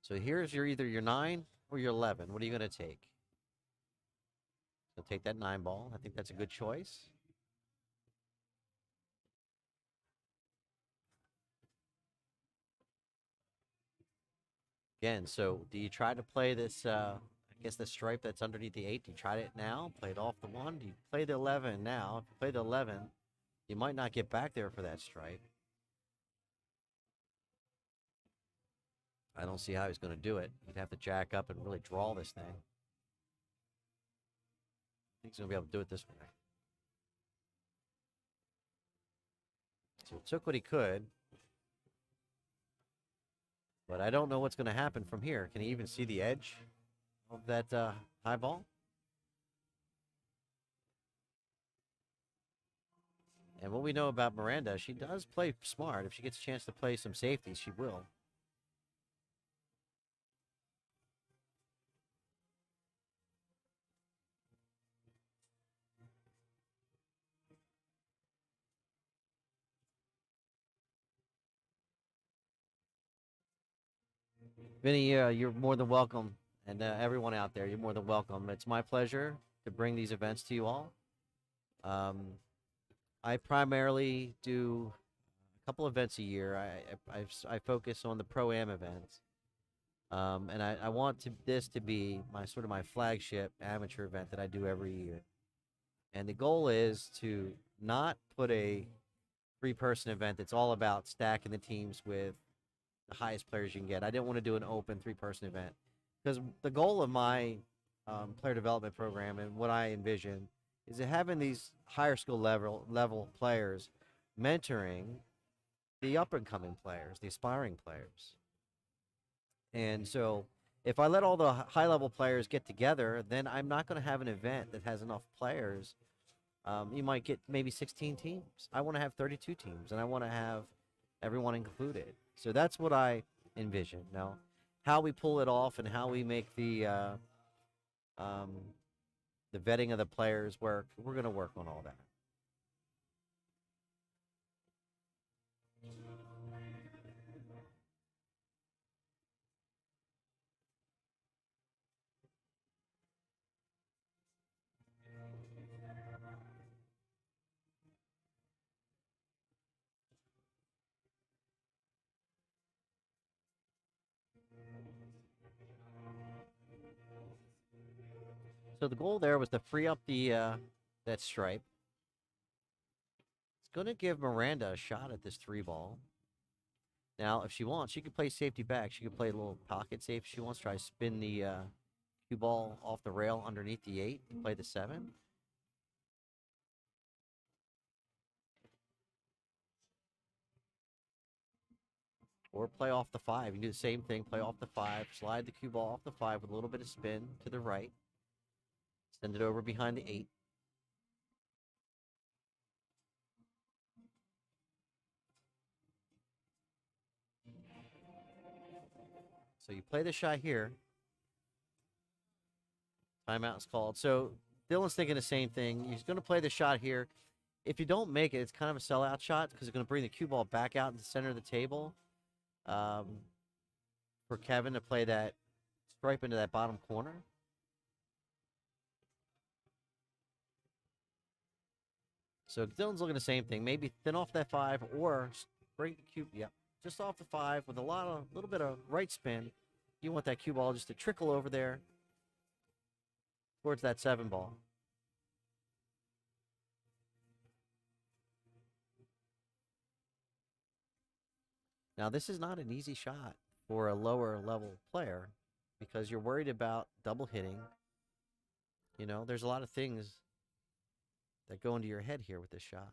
So here's either your 9 or your 11. What are you going to take? So take that 9 ball. I think that's a good choice. Again, so do you try to play this, I guess the stripe that's underneath the 8? Do you try it now? Play it off the 1? Do you play the 11 now? If you play the 11, you might not get back there for that stripe. I don't see how he's going to do it. He'd have to jack up and really draw this thing. I think he's going to be able to do it this way. So he took what he could. But I don't know what's going to happen from here. Can he even see the edge of that high ball? And what we know about Miranda, she does play smart. If she gets a chance to play some safeties, she will. Vinny, you're more than welcome. And everyone out there, you're more than welcome. It's my pleasure to bring these events to you all. I primarily do a couple events a year. I focus on the Pro-Am events. And I want this to be my flagship amateur event that I do every year. And the goal is to not put a 3-person event that's all about stacking the teams with the highest players you can get. I didn't want to do an open 3-person event. because the goal of my player development program and what I envision is that having these higher skill level players mentoring the up and coming players, the aspiring players. And so if I let all the high level players get together, then I'm not going to have an event that has enough players. You might get maybe 16 teams. I want to have 32 teams, and I want to have everyone included. So that's what I envision. Now, how we pull it off and how we make um, the vetting of the players work, we're going to work on all that. So the goal there was to free up the that stripe. It's going to give Miranda a shot at this 3 ball. Now, if she wants, she could play safety back. She could play a little pocket safe if she wants. Try to spin the cue ball off the rail underneath the 8 and play the 7. Or play off the 5. You can do the same thing. Play off the 5. Slide the cue ball off the 5 with a little bit of spin to the right. Send it over behind the 8. So you play the shot here. Timeout is called. So Dylan's thinking the same thing. He's going to play the shot here. If you don't make it, it's kind of a sellout shot because it's going to bring the cue ball back out in the center of the table for Kevin to play that stripe into that bottom corner. So Dylan's looking the same thing. Maybe thin off that 5 or bring the cue. Yep, just off the 5 with a little bit of right spin. You want that cue ball just to trickle over there towards that 7 ball. Now, this is not an easy shot for a lower level player because you're worried about double hitting. You know, there's a lot of things that go into your head here with this shot.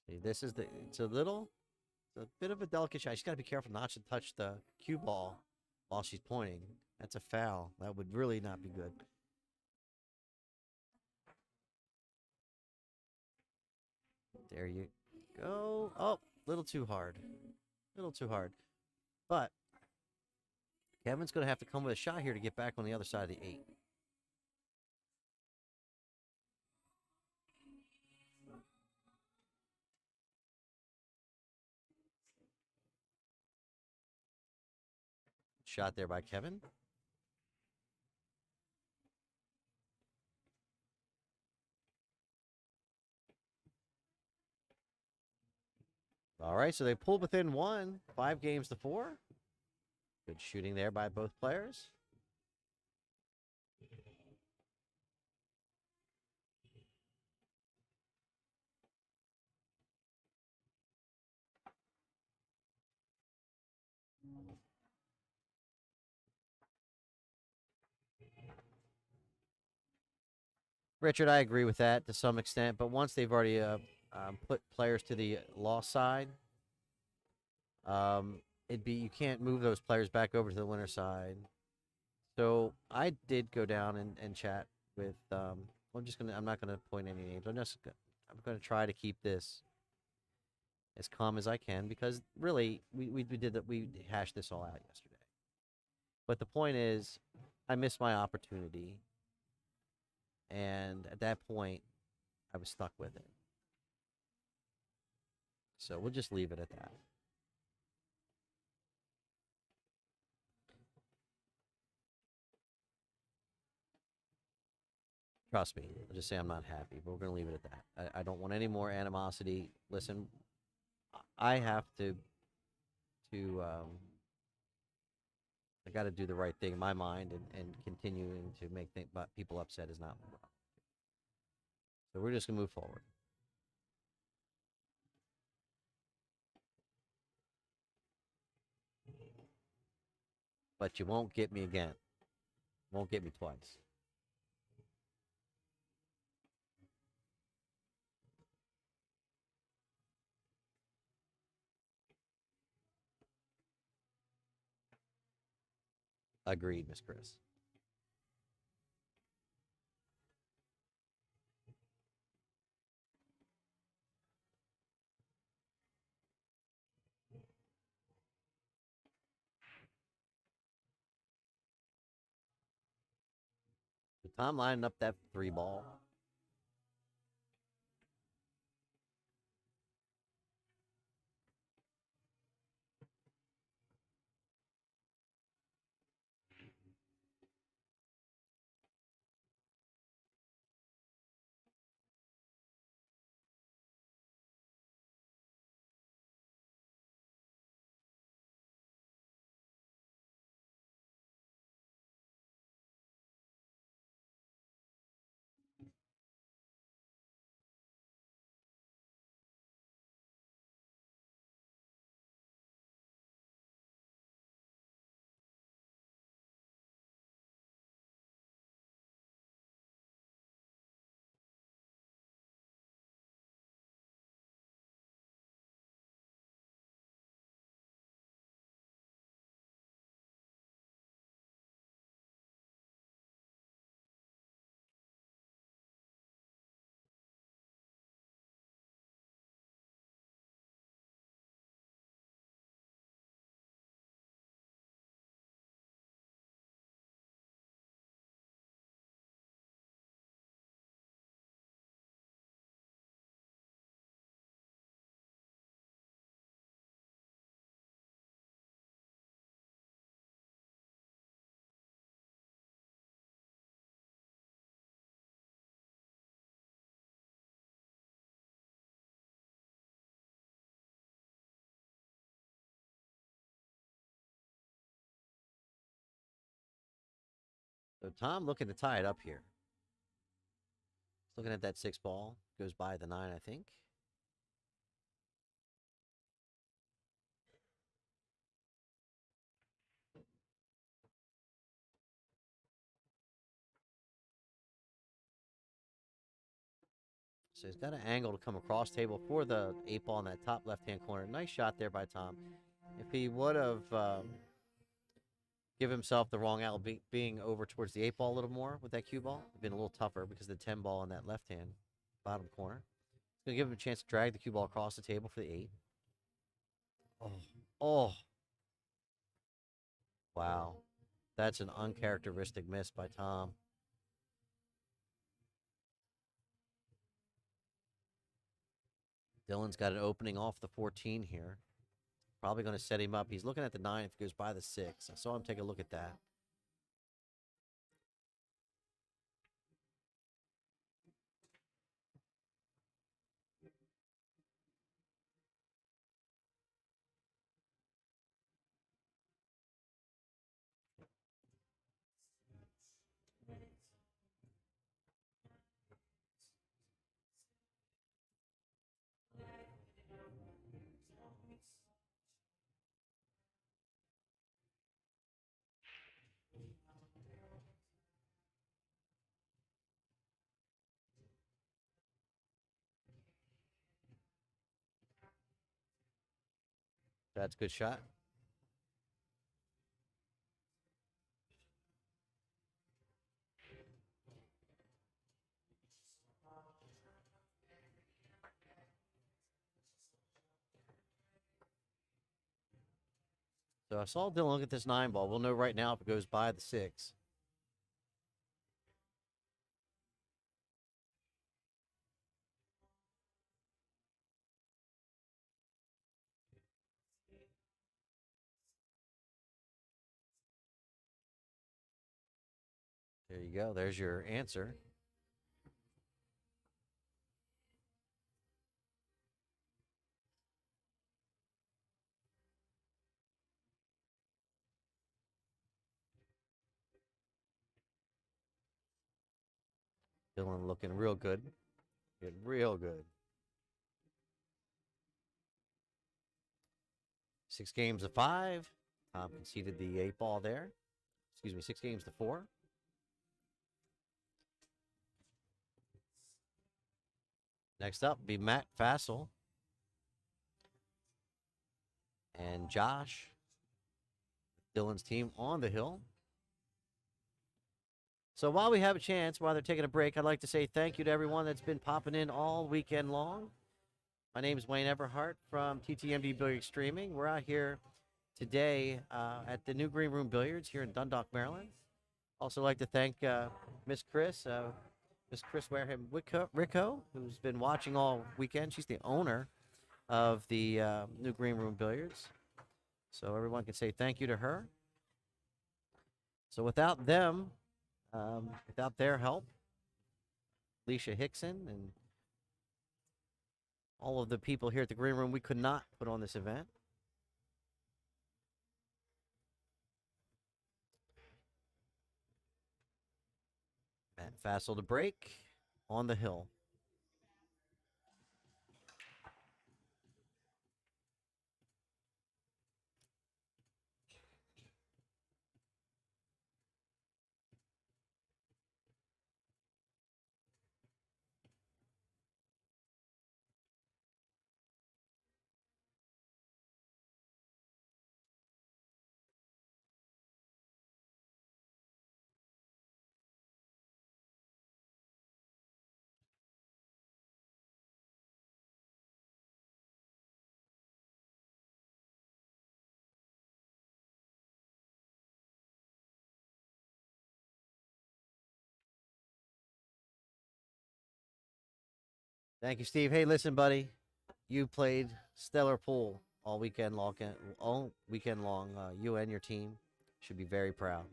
See, it's a bit of a delicate shot. She's got to be careful not to touch the cue ball while she's pointing. That's a foul. That would really not be good. There you go. Oh, little too hard. Little too hard. But Kevin's going to have to come with a shot here to get back on the other side of the 8. Shot there by Kevin. All right, so they pulled within 1, 5 games to 4. Good shooting there by both players. Richard, I agree with that to some extent, but once they've already put players to the loss side, you can't move those players back over to the winner side. So I did go down and chat with. I'm not gonna point any names. I'm gonna try to keep this as calm as I can because really we hashed this all out yesterday. But the point is, I missed my opportunity, and at that point, I was stuck with it. So we'll just leave it at that. Trust me. I'll just say I'm not happy, but we're going to leave it at that. I don't want any more animosity. Listen, I have to to I got to do the right thing in my mind, and continuing to make people upset is not. So we're just gonna move forward. But you won't get me again. Won't get me twice. Agreed, Miss Chris. So Tom lining up that 3 ball. So Tom looking to tie it up here. He's looking at that 6 ball. Goes by the 9, I think. So he's got an angle to come across table for the 8 ball in that top left-hand corner. Nice shot there by Tom. If he would have give himself the wrong angle, being over towards the 8 ball a little more with that cue ball, it'd been a little tougher because the 10 ball in that left-hand bottom corner. It's going to give him a chance to drag the cue ball across the table for the 8. Oh, oh. Wow. That's an uncharacteristic miss by Tom. Dylan's got an opening off the 14 here. Probably going to set him up. He's looking at the 9 if he goes by the 6. I saw him take a look at that. That's a good shot. So I saw Dylan look at this 9 ball. We'll know right now if it goes by the 6. There you go. There's your answer. Dylan looking real good. Getting real good. 6 games to 5. Tom conceded the 8 ball there. Excuse me, 6 games to 4. Next up be Matt Fassel and Josh, Dylan's team on the hill. So while we have a chance, while they're taking a break, I'd like to say thank you to everyone that's been popping in all weekend long. My name is Wayne Everhart from TTMD Billiard Streaming. We're out here today at the new Green Room Billiards here in Dundalk, Maryland. Also like to thank Miss Chris Wareham Rico, who's been watching all weekend. She's the owner of the new Green Room Billiards. So everyone can say thank you to her. So without them, without their help, Alicia Hickson and all of the people here at the Green Room, we could not put on this event. Matt Fassel to break on the hill. Thank you, Steve. Hey, listen, buddy. You played stellar pool all weekend long. You and your team should be very proud.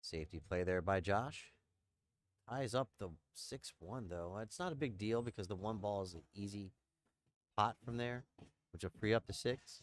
Safety play there by Josh. Ties up the 6-1, though. It's not a big deal because the 1 ball is an easy pot from there, which will free up the 6.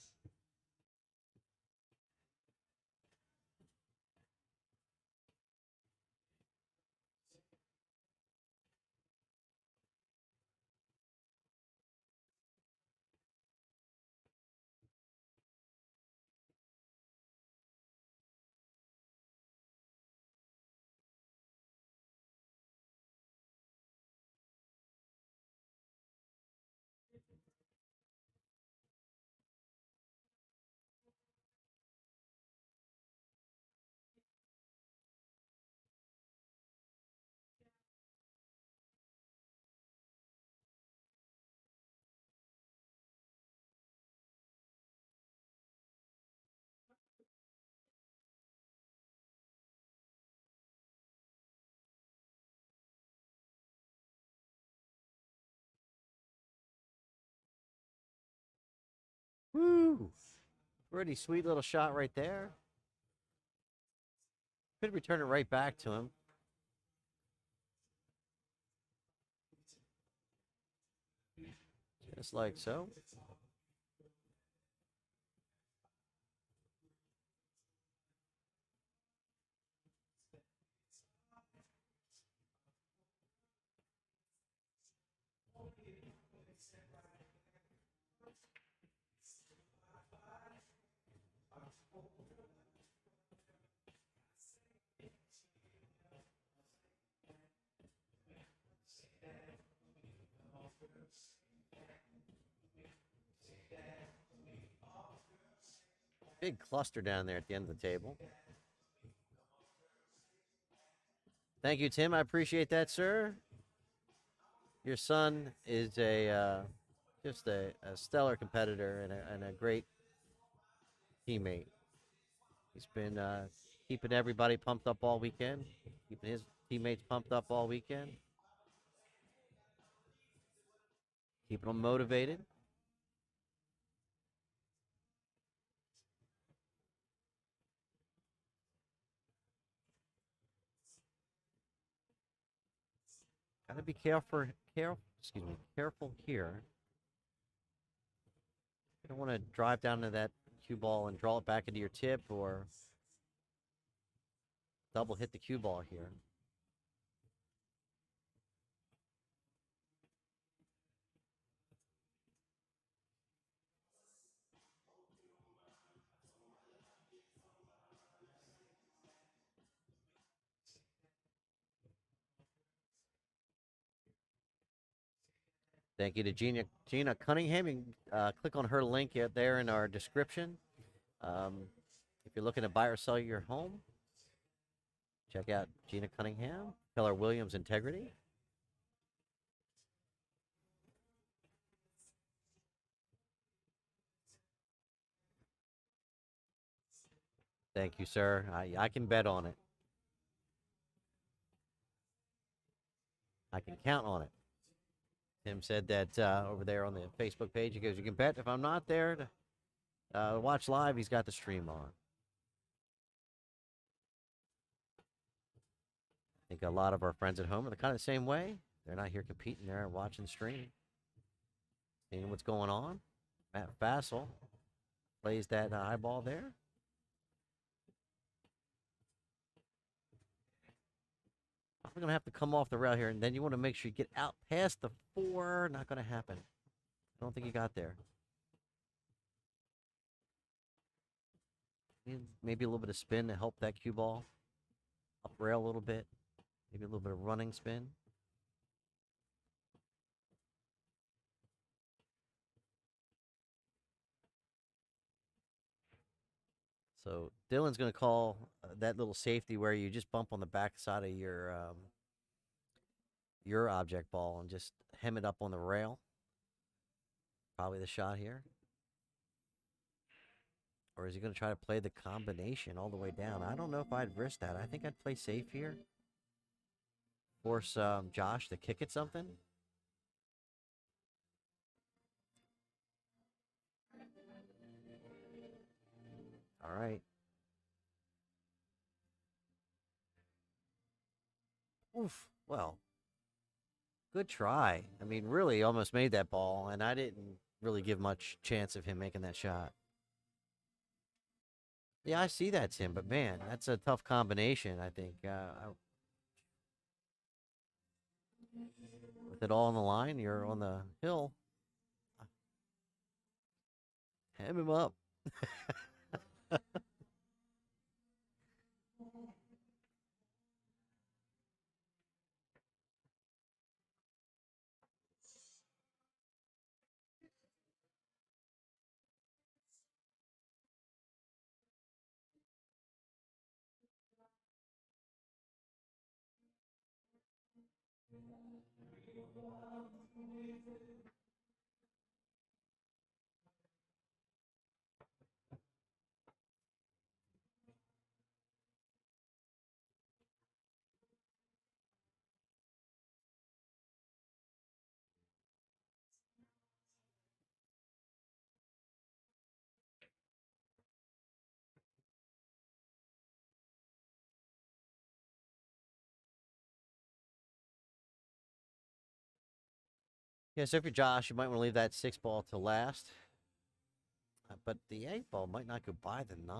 Woo! Pretty sweet little shot right there. Could return it right back to him. Just like so. Big cluster down there at the end of the table. Thank you, Tim. I appreciate that, sir. Your son is just a stellar competitor and a great teammate. He's been keeping everybody pumped up all weekend, keeping his teammates pumped up all weekend, keeping them motivated. Gotta be careful here. You don't want to drive down to that cue ball and draw it back into your tip or double hit the cue ball here. Thank you to Gina Cunningham. You can click on her link there in our description. If you're looking to buy or sell your home, check out Gina Cunningham, Keller Williams Integrity. Thank you, sir. I can bet on it. I can count on it. Tim said that over there on the Facebook page. He goes, you can bet if I'm not there to watch live, he's got the stream on. I think a lot of our friends at home are kind of the same way. They're not here competing. They're watching the stream, seeing what's going on. Matt Fassel plays that high ball there. I'm going to have to come off the rail here, and then you want to make sure you get out past the 4. Not going to happen. I don't think he got there. Maybe a little bit of spin to help that cue ball up rail a little bit. Maybe a little bit of running spin. So Dylan's going to call that little safety where you just bump on the back side of your object ball and just hem it up on the rail. Probably the shot here. Or is he going to try to play the combination all the way down? I don't know if I'd risk that. I think I'd play safe here. Force Josh to kick at something. All right. Oof. Well, good try. I mean, really almost made that ball, and I didn't really give much chance of him making that shot. Yeah, I see that, Tim, but man, that's a tough combination, I think. With it all on the line, you're on the hill. Hem him up. Yeah, so if you're Josh, you might want to leave that 6 ball to last. But the 8 ball might not go by the 9.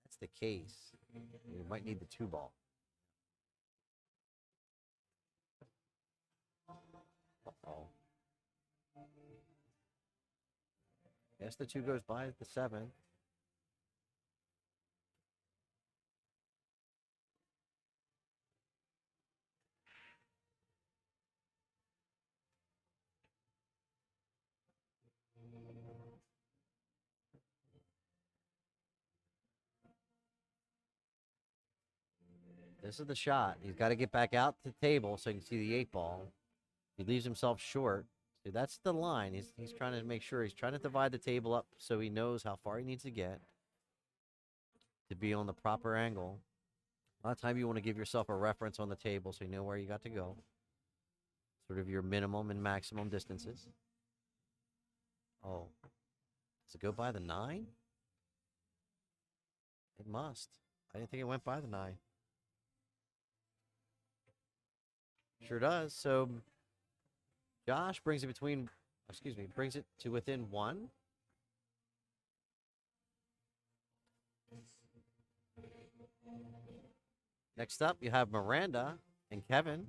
That's the case. You might need the 2 ball. Uh-oh. Yes, the 2 goes by the 7. This is the shot. He's got to get back out to the table so you can see the 8 ball. He leaves himself short. See, that's the line. He's trying to make sure he's trying to divide the table up so he knows how far he needs to get to be on the proper angle. A lot of time you want to give yourself a reference on the table so you know where you got to go. Sort of your minimum and maximum distances. Oh. Does it go by the 9? It must. I didn't think it went by the 9. Sure does. So Josh brings it brings it to within one. Next up, you have Miranda and Kevin.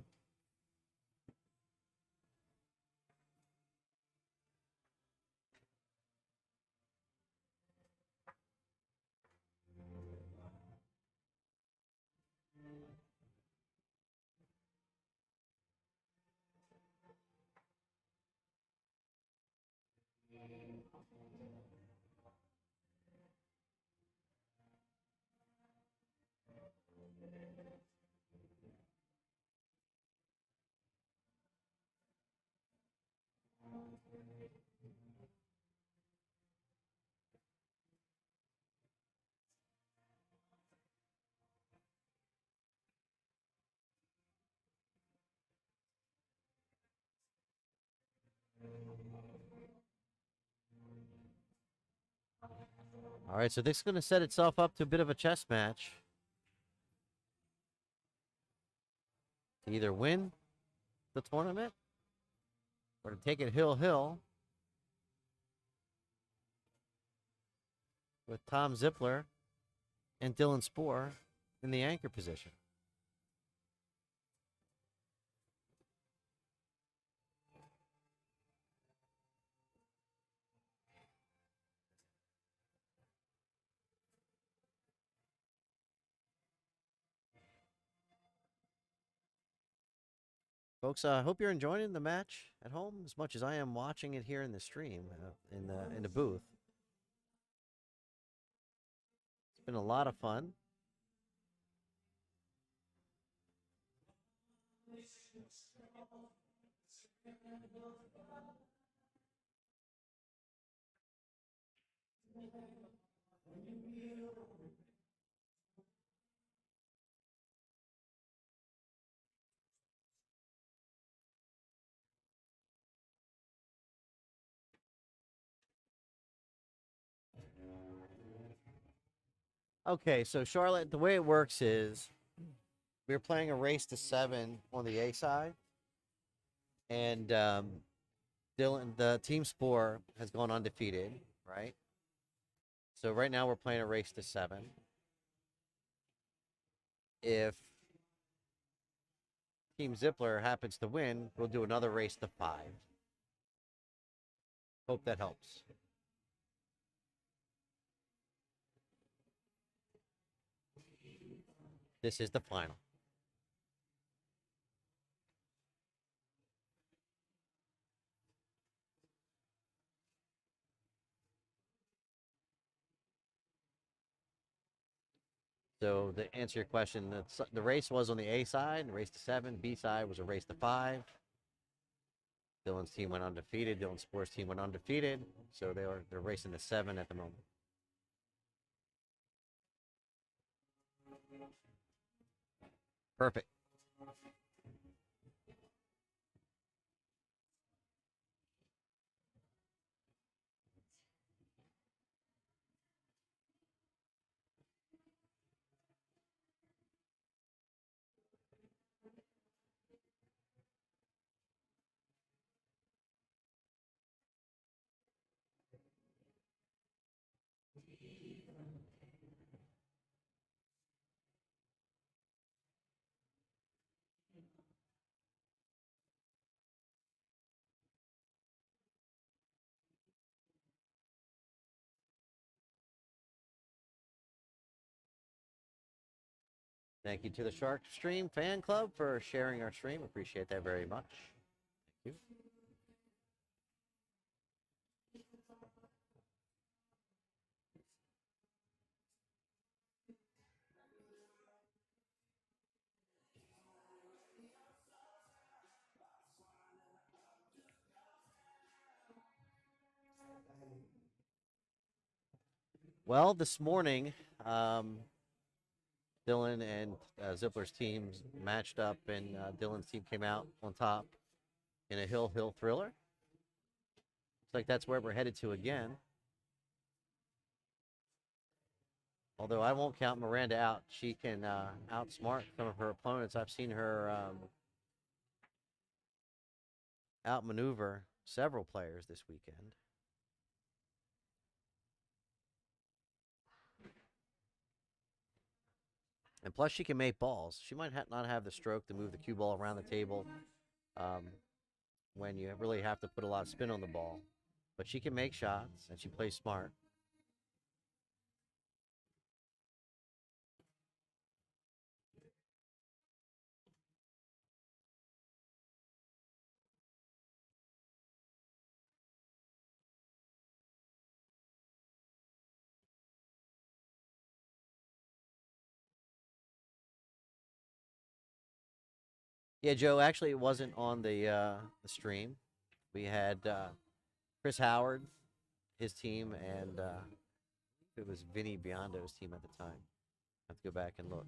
All right, so this is going to set itself up to a bit of a chess match to either win the tournament or to take it hill with Tom Zippler and Dylan Spoor in the anchor position. Folks, I hope you're enjoying the match at home as much as I am watching it here in the stream, in the booth. It's been a lot of fun. Okay, so Charlotte, the way it works is we're playing a race to 7 on the A side, and Dylan, the team Spoor has gone undefeated, right? So right now we're playing a race to 7. If Team Zippler happens to win, we'll do another race to 5. Hope that helps. This is the final. So to answer your question, the race was on the A side, race to 7. B side was a race to 5. Dylan's team went undefeated. Dylan Spoor's team went undefeated. So they're racing to 7 at the moment. Perfect. Thank you to the Shark Stream fan club for sharing our stream. Appreciate that very much. Thank you. Well, this morning, Dylan and Zippler's teams matched up, and Dylan's team came out on top in a hill thriller. Looks like that's where we're headed to again. Although I won't count Miranda out. She can outsmart some of her opponents. I've seen her outmaneuver several players this weekend. And plus, she can make balls. She might not have the stroke to move the cue ball around the table when you really have to put a lot of spin on the ball. But she can make shots, and she plays smart. Yeah, Joe, actually, it wasn't on the stream. We had Chris Howard, his team, and it was Vinny Biondo's team at the time. I have to go back and look.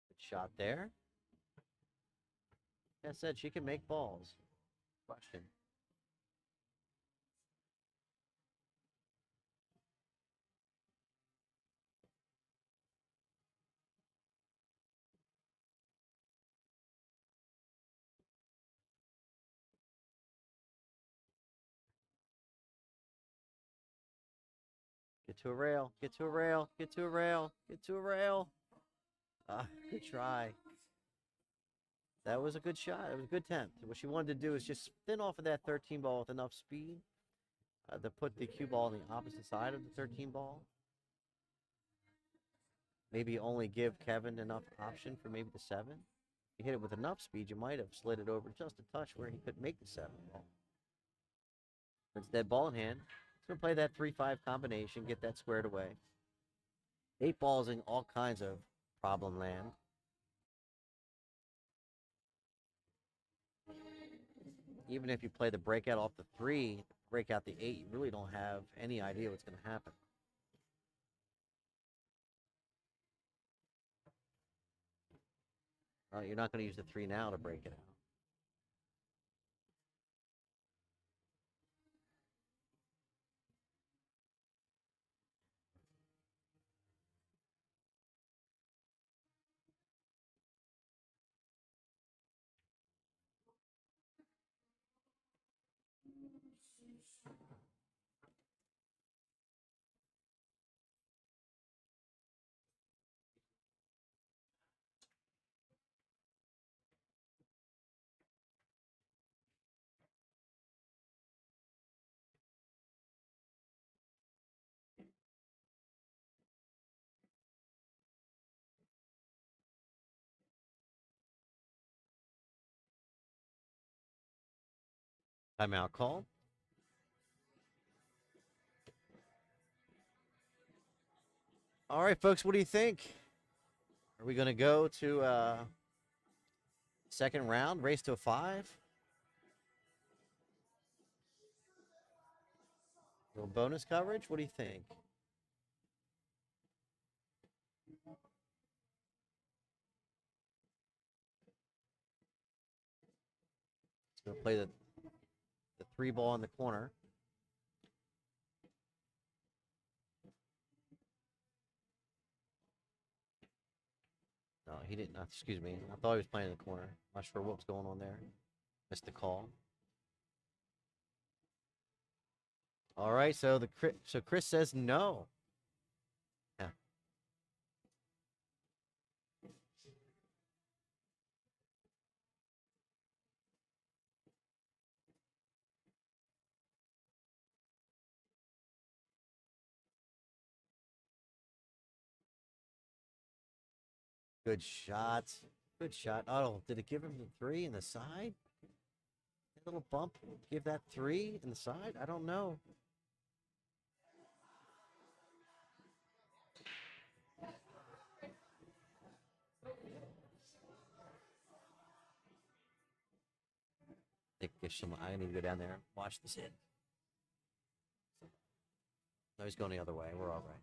Good shot there. Like I said, she can make balls. Question. Get to a rail. Get to a rail. Get to a rail. Get to a rail. Good try. That was a good shot. It was a good attempt. What she wanted to do is just spin off of that 13 ball with enough speed to put the cue ball on the opposite side of the 13 ball. Maybe only give Kevin enough option for maybe the 7. If you hit it with enough speed, you might have slid it over just a touch where he couldn't make the 7 ball. Instead, ball in hand. He's going to play that 3-5 combination, get that squared away. 8 balls in all kinds of problem land. Even if you play the breakout off the 3, break out the 8, you really don't have any idea what's going to happen. You're not going to use the 3 now to break it out. Timeout call. All right, folks, what do you think? Are we going to go to second round, race to a 5? Little bonus coverage? What do you think? It's going to play the 3 ball in the corner. No, he didn't. Excuse me. I thought he was playing in the corner. Not sure what was going on there. Missed the call. All right, so Chris says no. Yeah. Good shot. Good shot. Oh, did it give him the 3 in the side? A little bump. Give that 3 in the side? I don't know. I need to go down there and watch this hit. No, he's going the other way. We're all right.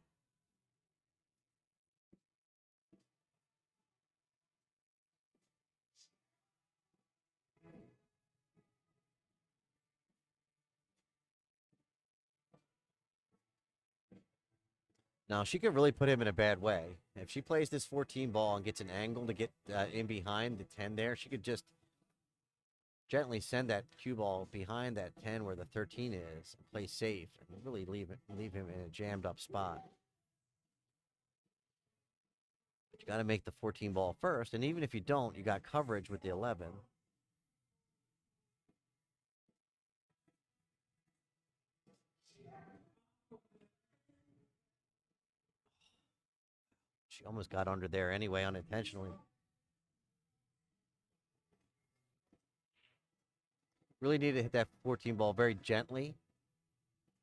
Now, she could really put him in a bad way. If she plays this 14 ball and gets an angle to get in behind the 10 there, she could just gently send that cue ball behind that 10 where the 13 is and play safe and really leave him in a jammed up spot. But you got to make the 14 ball first, and even if you don't, you got coverage with the 11. She almost got under there anyway, unintentionally. Really needed to hit that 14 ball very gently.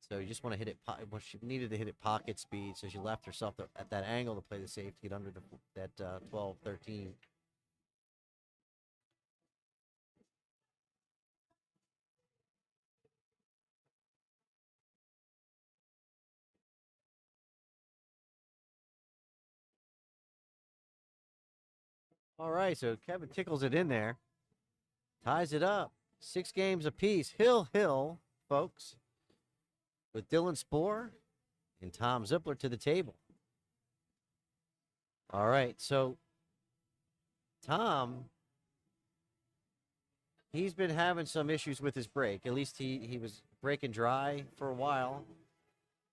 So you just want to hit it. Well, she needed to hit it pocket speed, so she left herself at that angle to play the safe to get under that 12, 13. All right, so Kevin tickles it in there. Ties it up. 6 games apiece. Hill, folks. With Dylan Spoor and Tom Zippler to the table. All right, so Tom, he's been having some issues with his break. At least he was breaking dry for a while.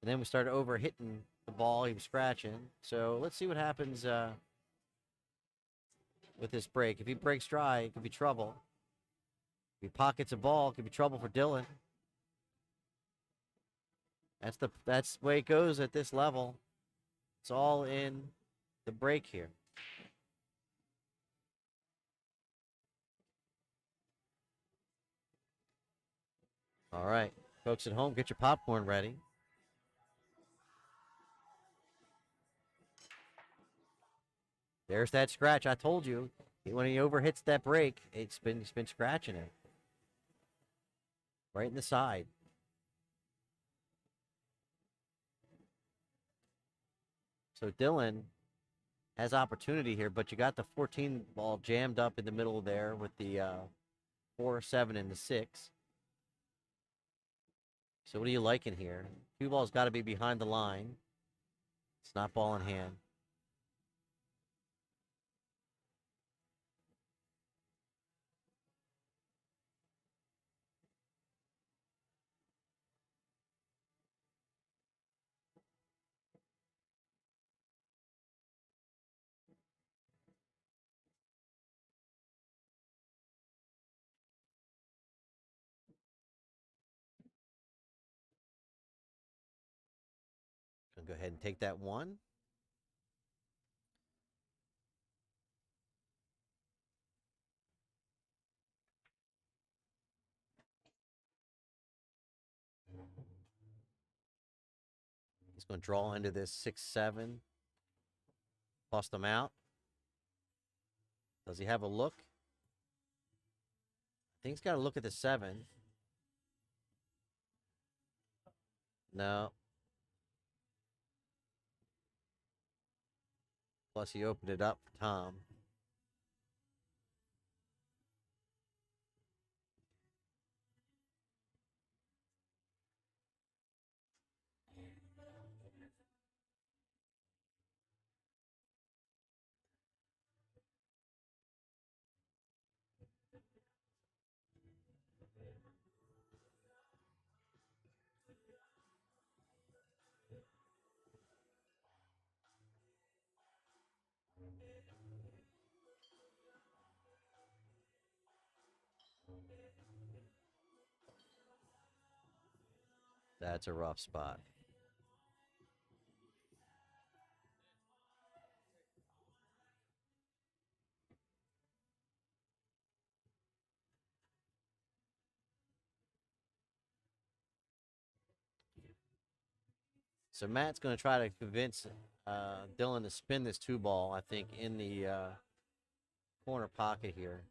And then we started over hitting the ball. He was scratching. So let's see what happens with this break. If he breaks dry, it could be trouble. If he pockets a ball, it could be trouble for Dylan. That's the way it goes at this level. It's all in the break here. All right, folks at home, get your popcorn ready. There's that scratch. I told you, when he overhits that break, he's been scratching it. Right in the side. So Dylan has opportunity here, but you got the 14 ball jammed up in the middle there with the 4, 7, and the 6. So what are you liking here? Cue ball's got to be behind the line. It's not ball in hand. Gonna go ahead and take that one. He's going to draw into this 6, 7. Bust him out. Does he have a look? I think he's got to look at the 7. No. Plus, he opened it up for Tom. That's a rough spot. So Matt's going to try to convince Dylan to spin this 2 ball, I think, in the corner pocket here.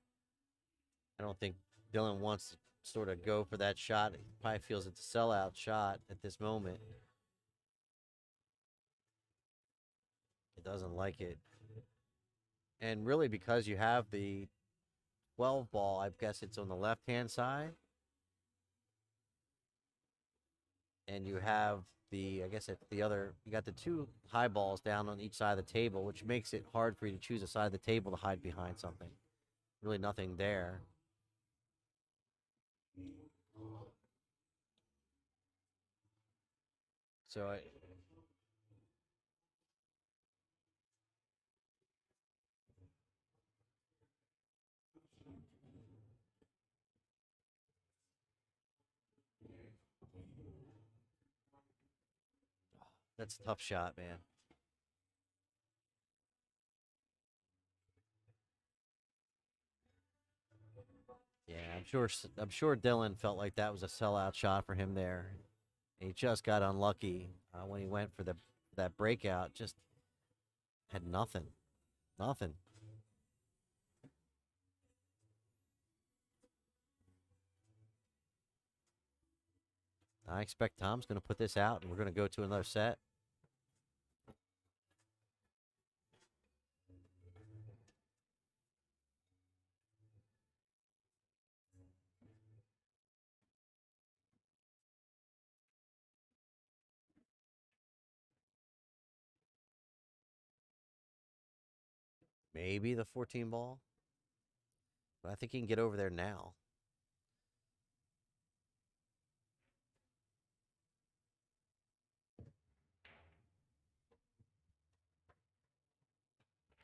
I don't think Dylan wants sort of go for that shot. He probably feels it's a sellout shot at this moment. It doesn't like it. And really, because you have the 12 ball, I guess it's on the left-hand side. And you have I guess it's the other, you got the two high balls down on each side of the table, which makes it hard for you to choose a side of the table to hide behind something. Really nothing there. So that's a tough shot, man. Yeah, I'm sure Dylan felt like that was a sellout shot for him there. He just got unlucky when he went for that breakout. Just had nothing, nothing. I expect Tom's going to put this out, and we're going to go to another set. Maybe the 14 ball, but I think he can get over there now.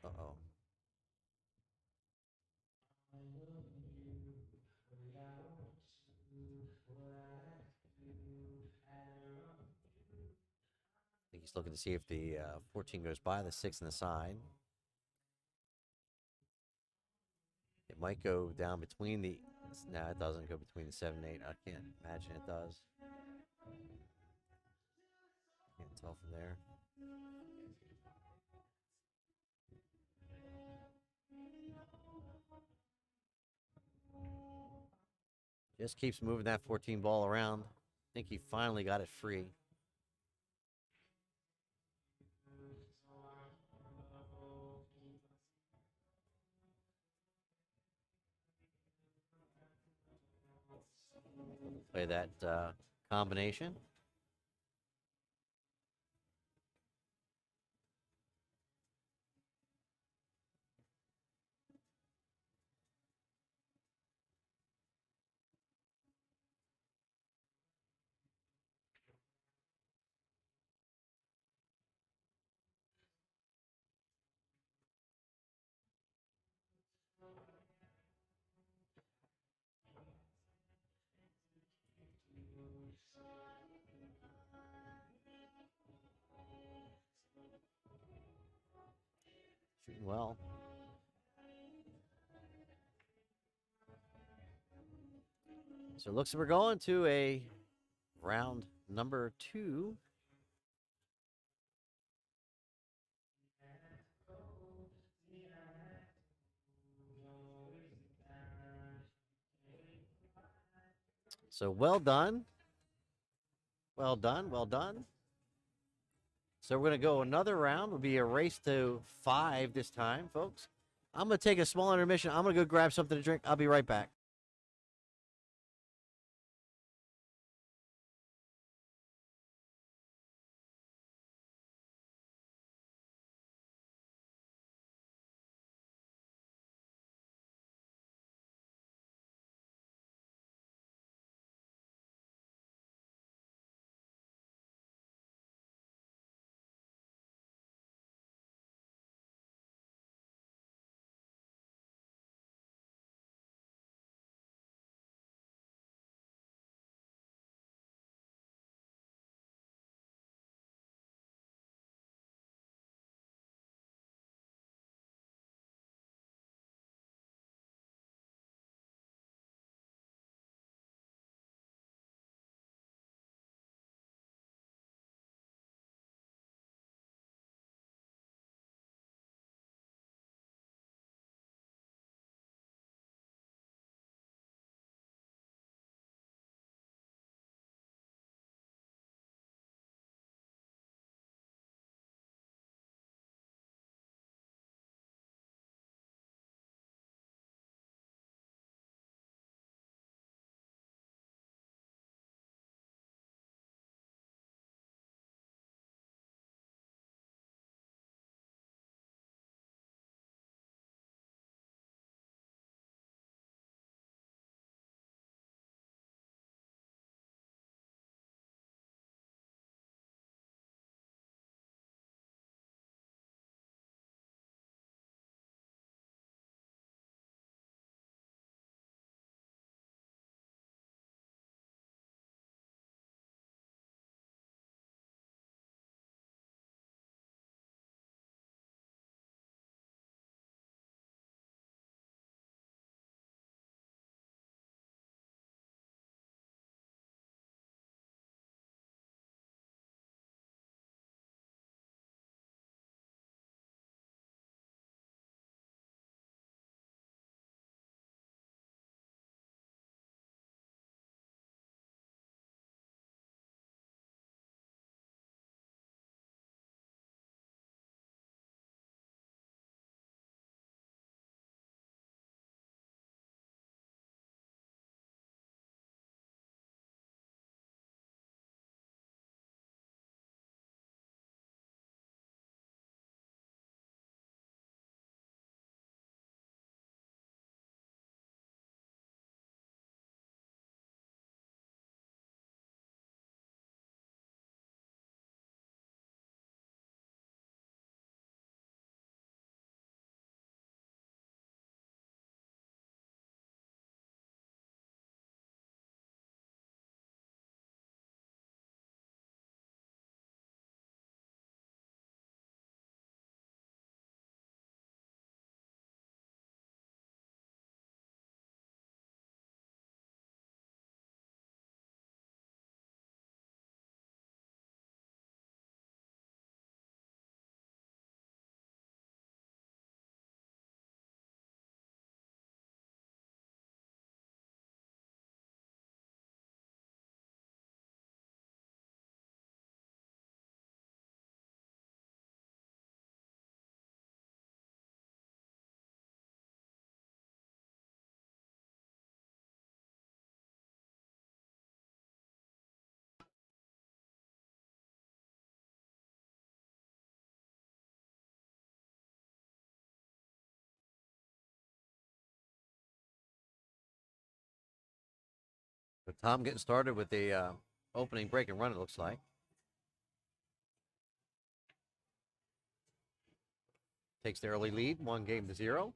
Uh-oh. I think he's looking to see if the 14 goes by the 6 and the side. It might go down between the. No, it doesn't go between the 7 and 8. I can't imagine it does. Can't tell from there. Just keeps moving that 14 ball around. I think he finally got it free. Play that combination. Shooting well. So it looks like we're going to a round number 2. So well done. Well done. Well done. So we're going to go another round. Will be a race to 5 this time, folks. I'm going to take a small intermission. I'm going to go grab something to drink. I'll be right back. Tom getting started with the opening break and run, it looks like. Takes the early lead, 1-0.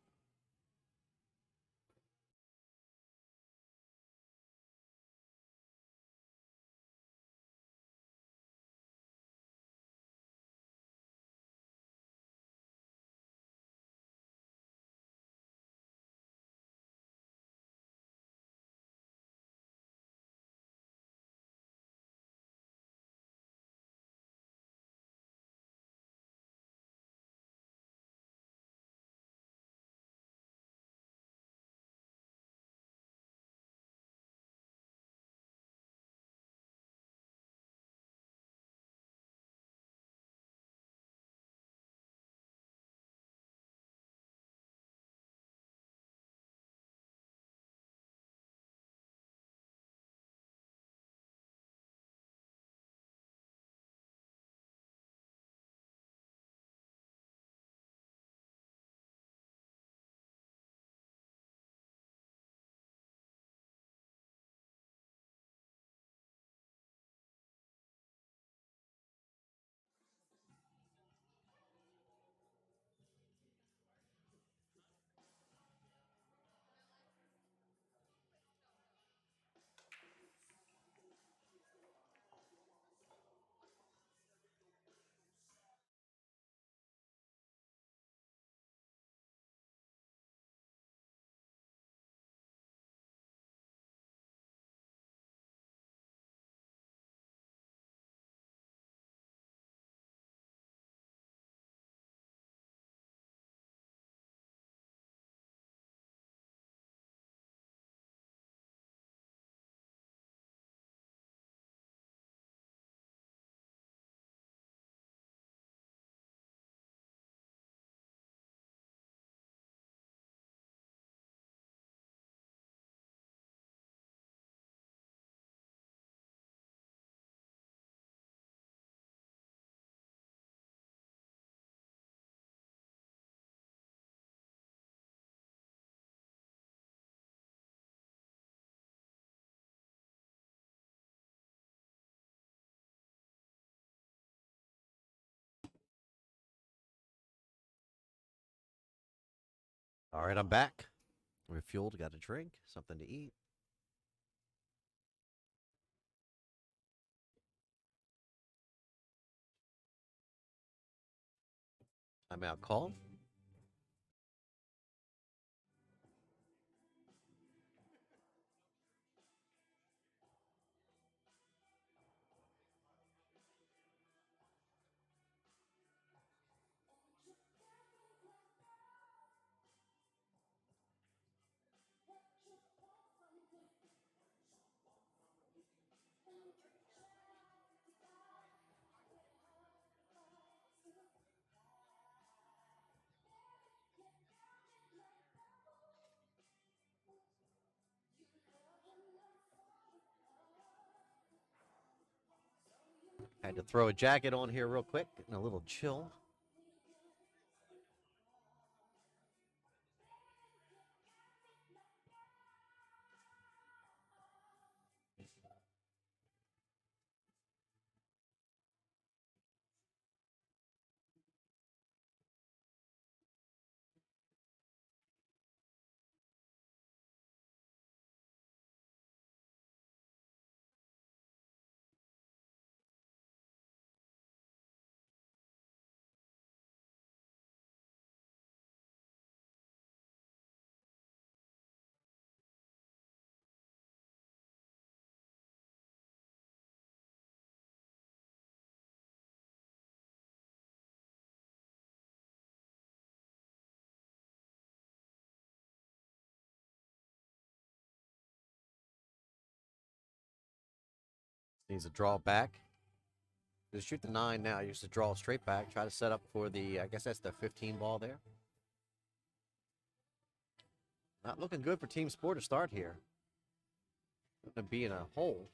All right, I'm back. Refueled, got a drink, something to eat. Timeout call. Had to throw a jacket on here real quick, getting a little chill. Needs to draw back. Just shoot the 9 now. Used to draw straight back. Try to set up for the, I guess that's the 15 ball there. Not looking good for Team Sport to start here. Going to be in a hole.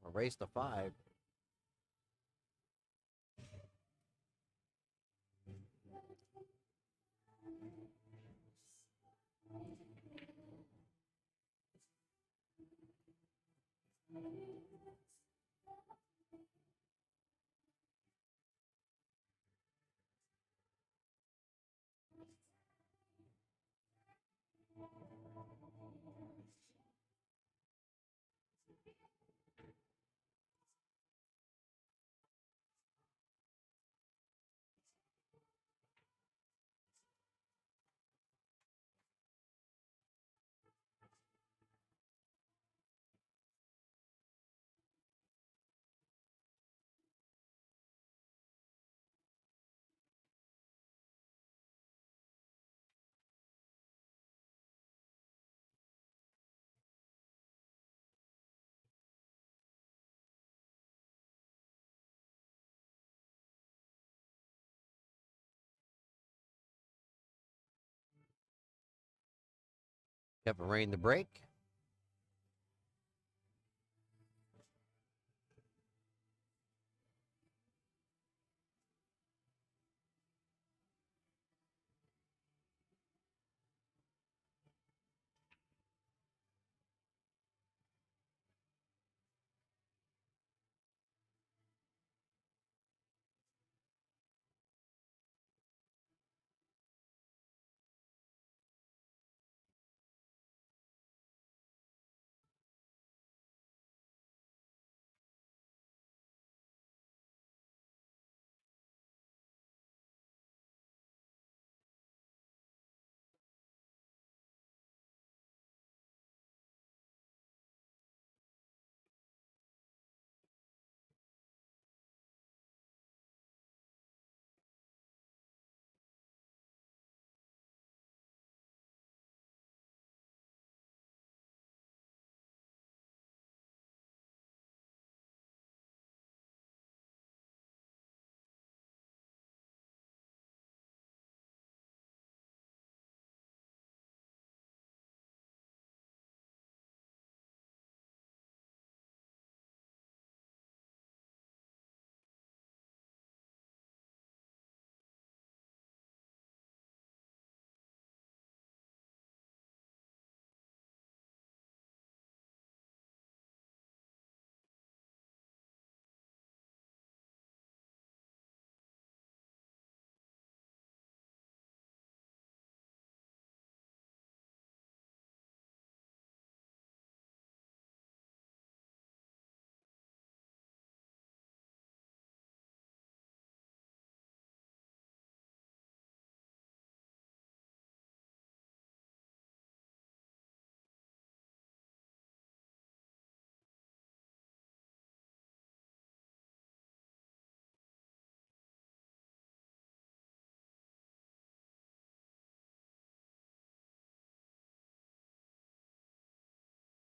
A race to 5. Kevin Rain the break.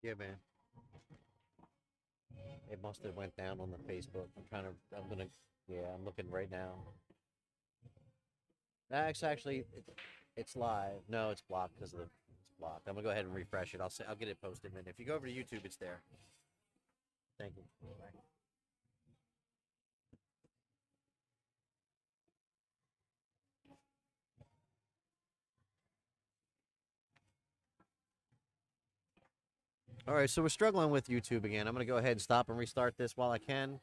Yeah, man. It must have went down on the Facebook. I'm gonna, yeah, I'm looking right now. That's actually, it's live. No, it's blocked because of it's blocked. I'm gonna go ahead and refresh it. I'll get it posted, man. If you go over to YouTube, it's there. Thank you. All right, so we're struggling with YouTube again. I'm gonna go ahead and stop and restart this while I can.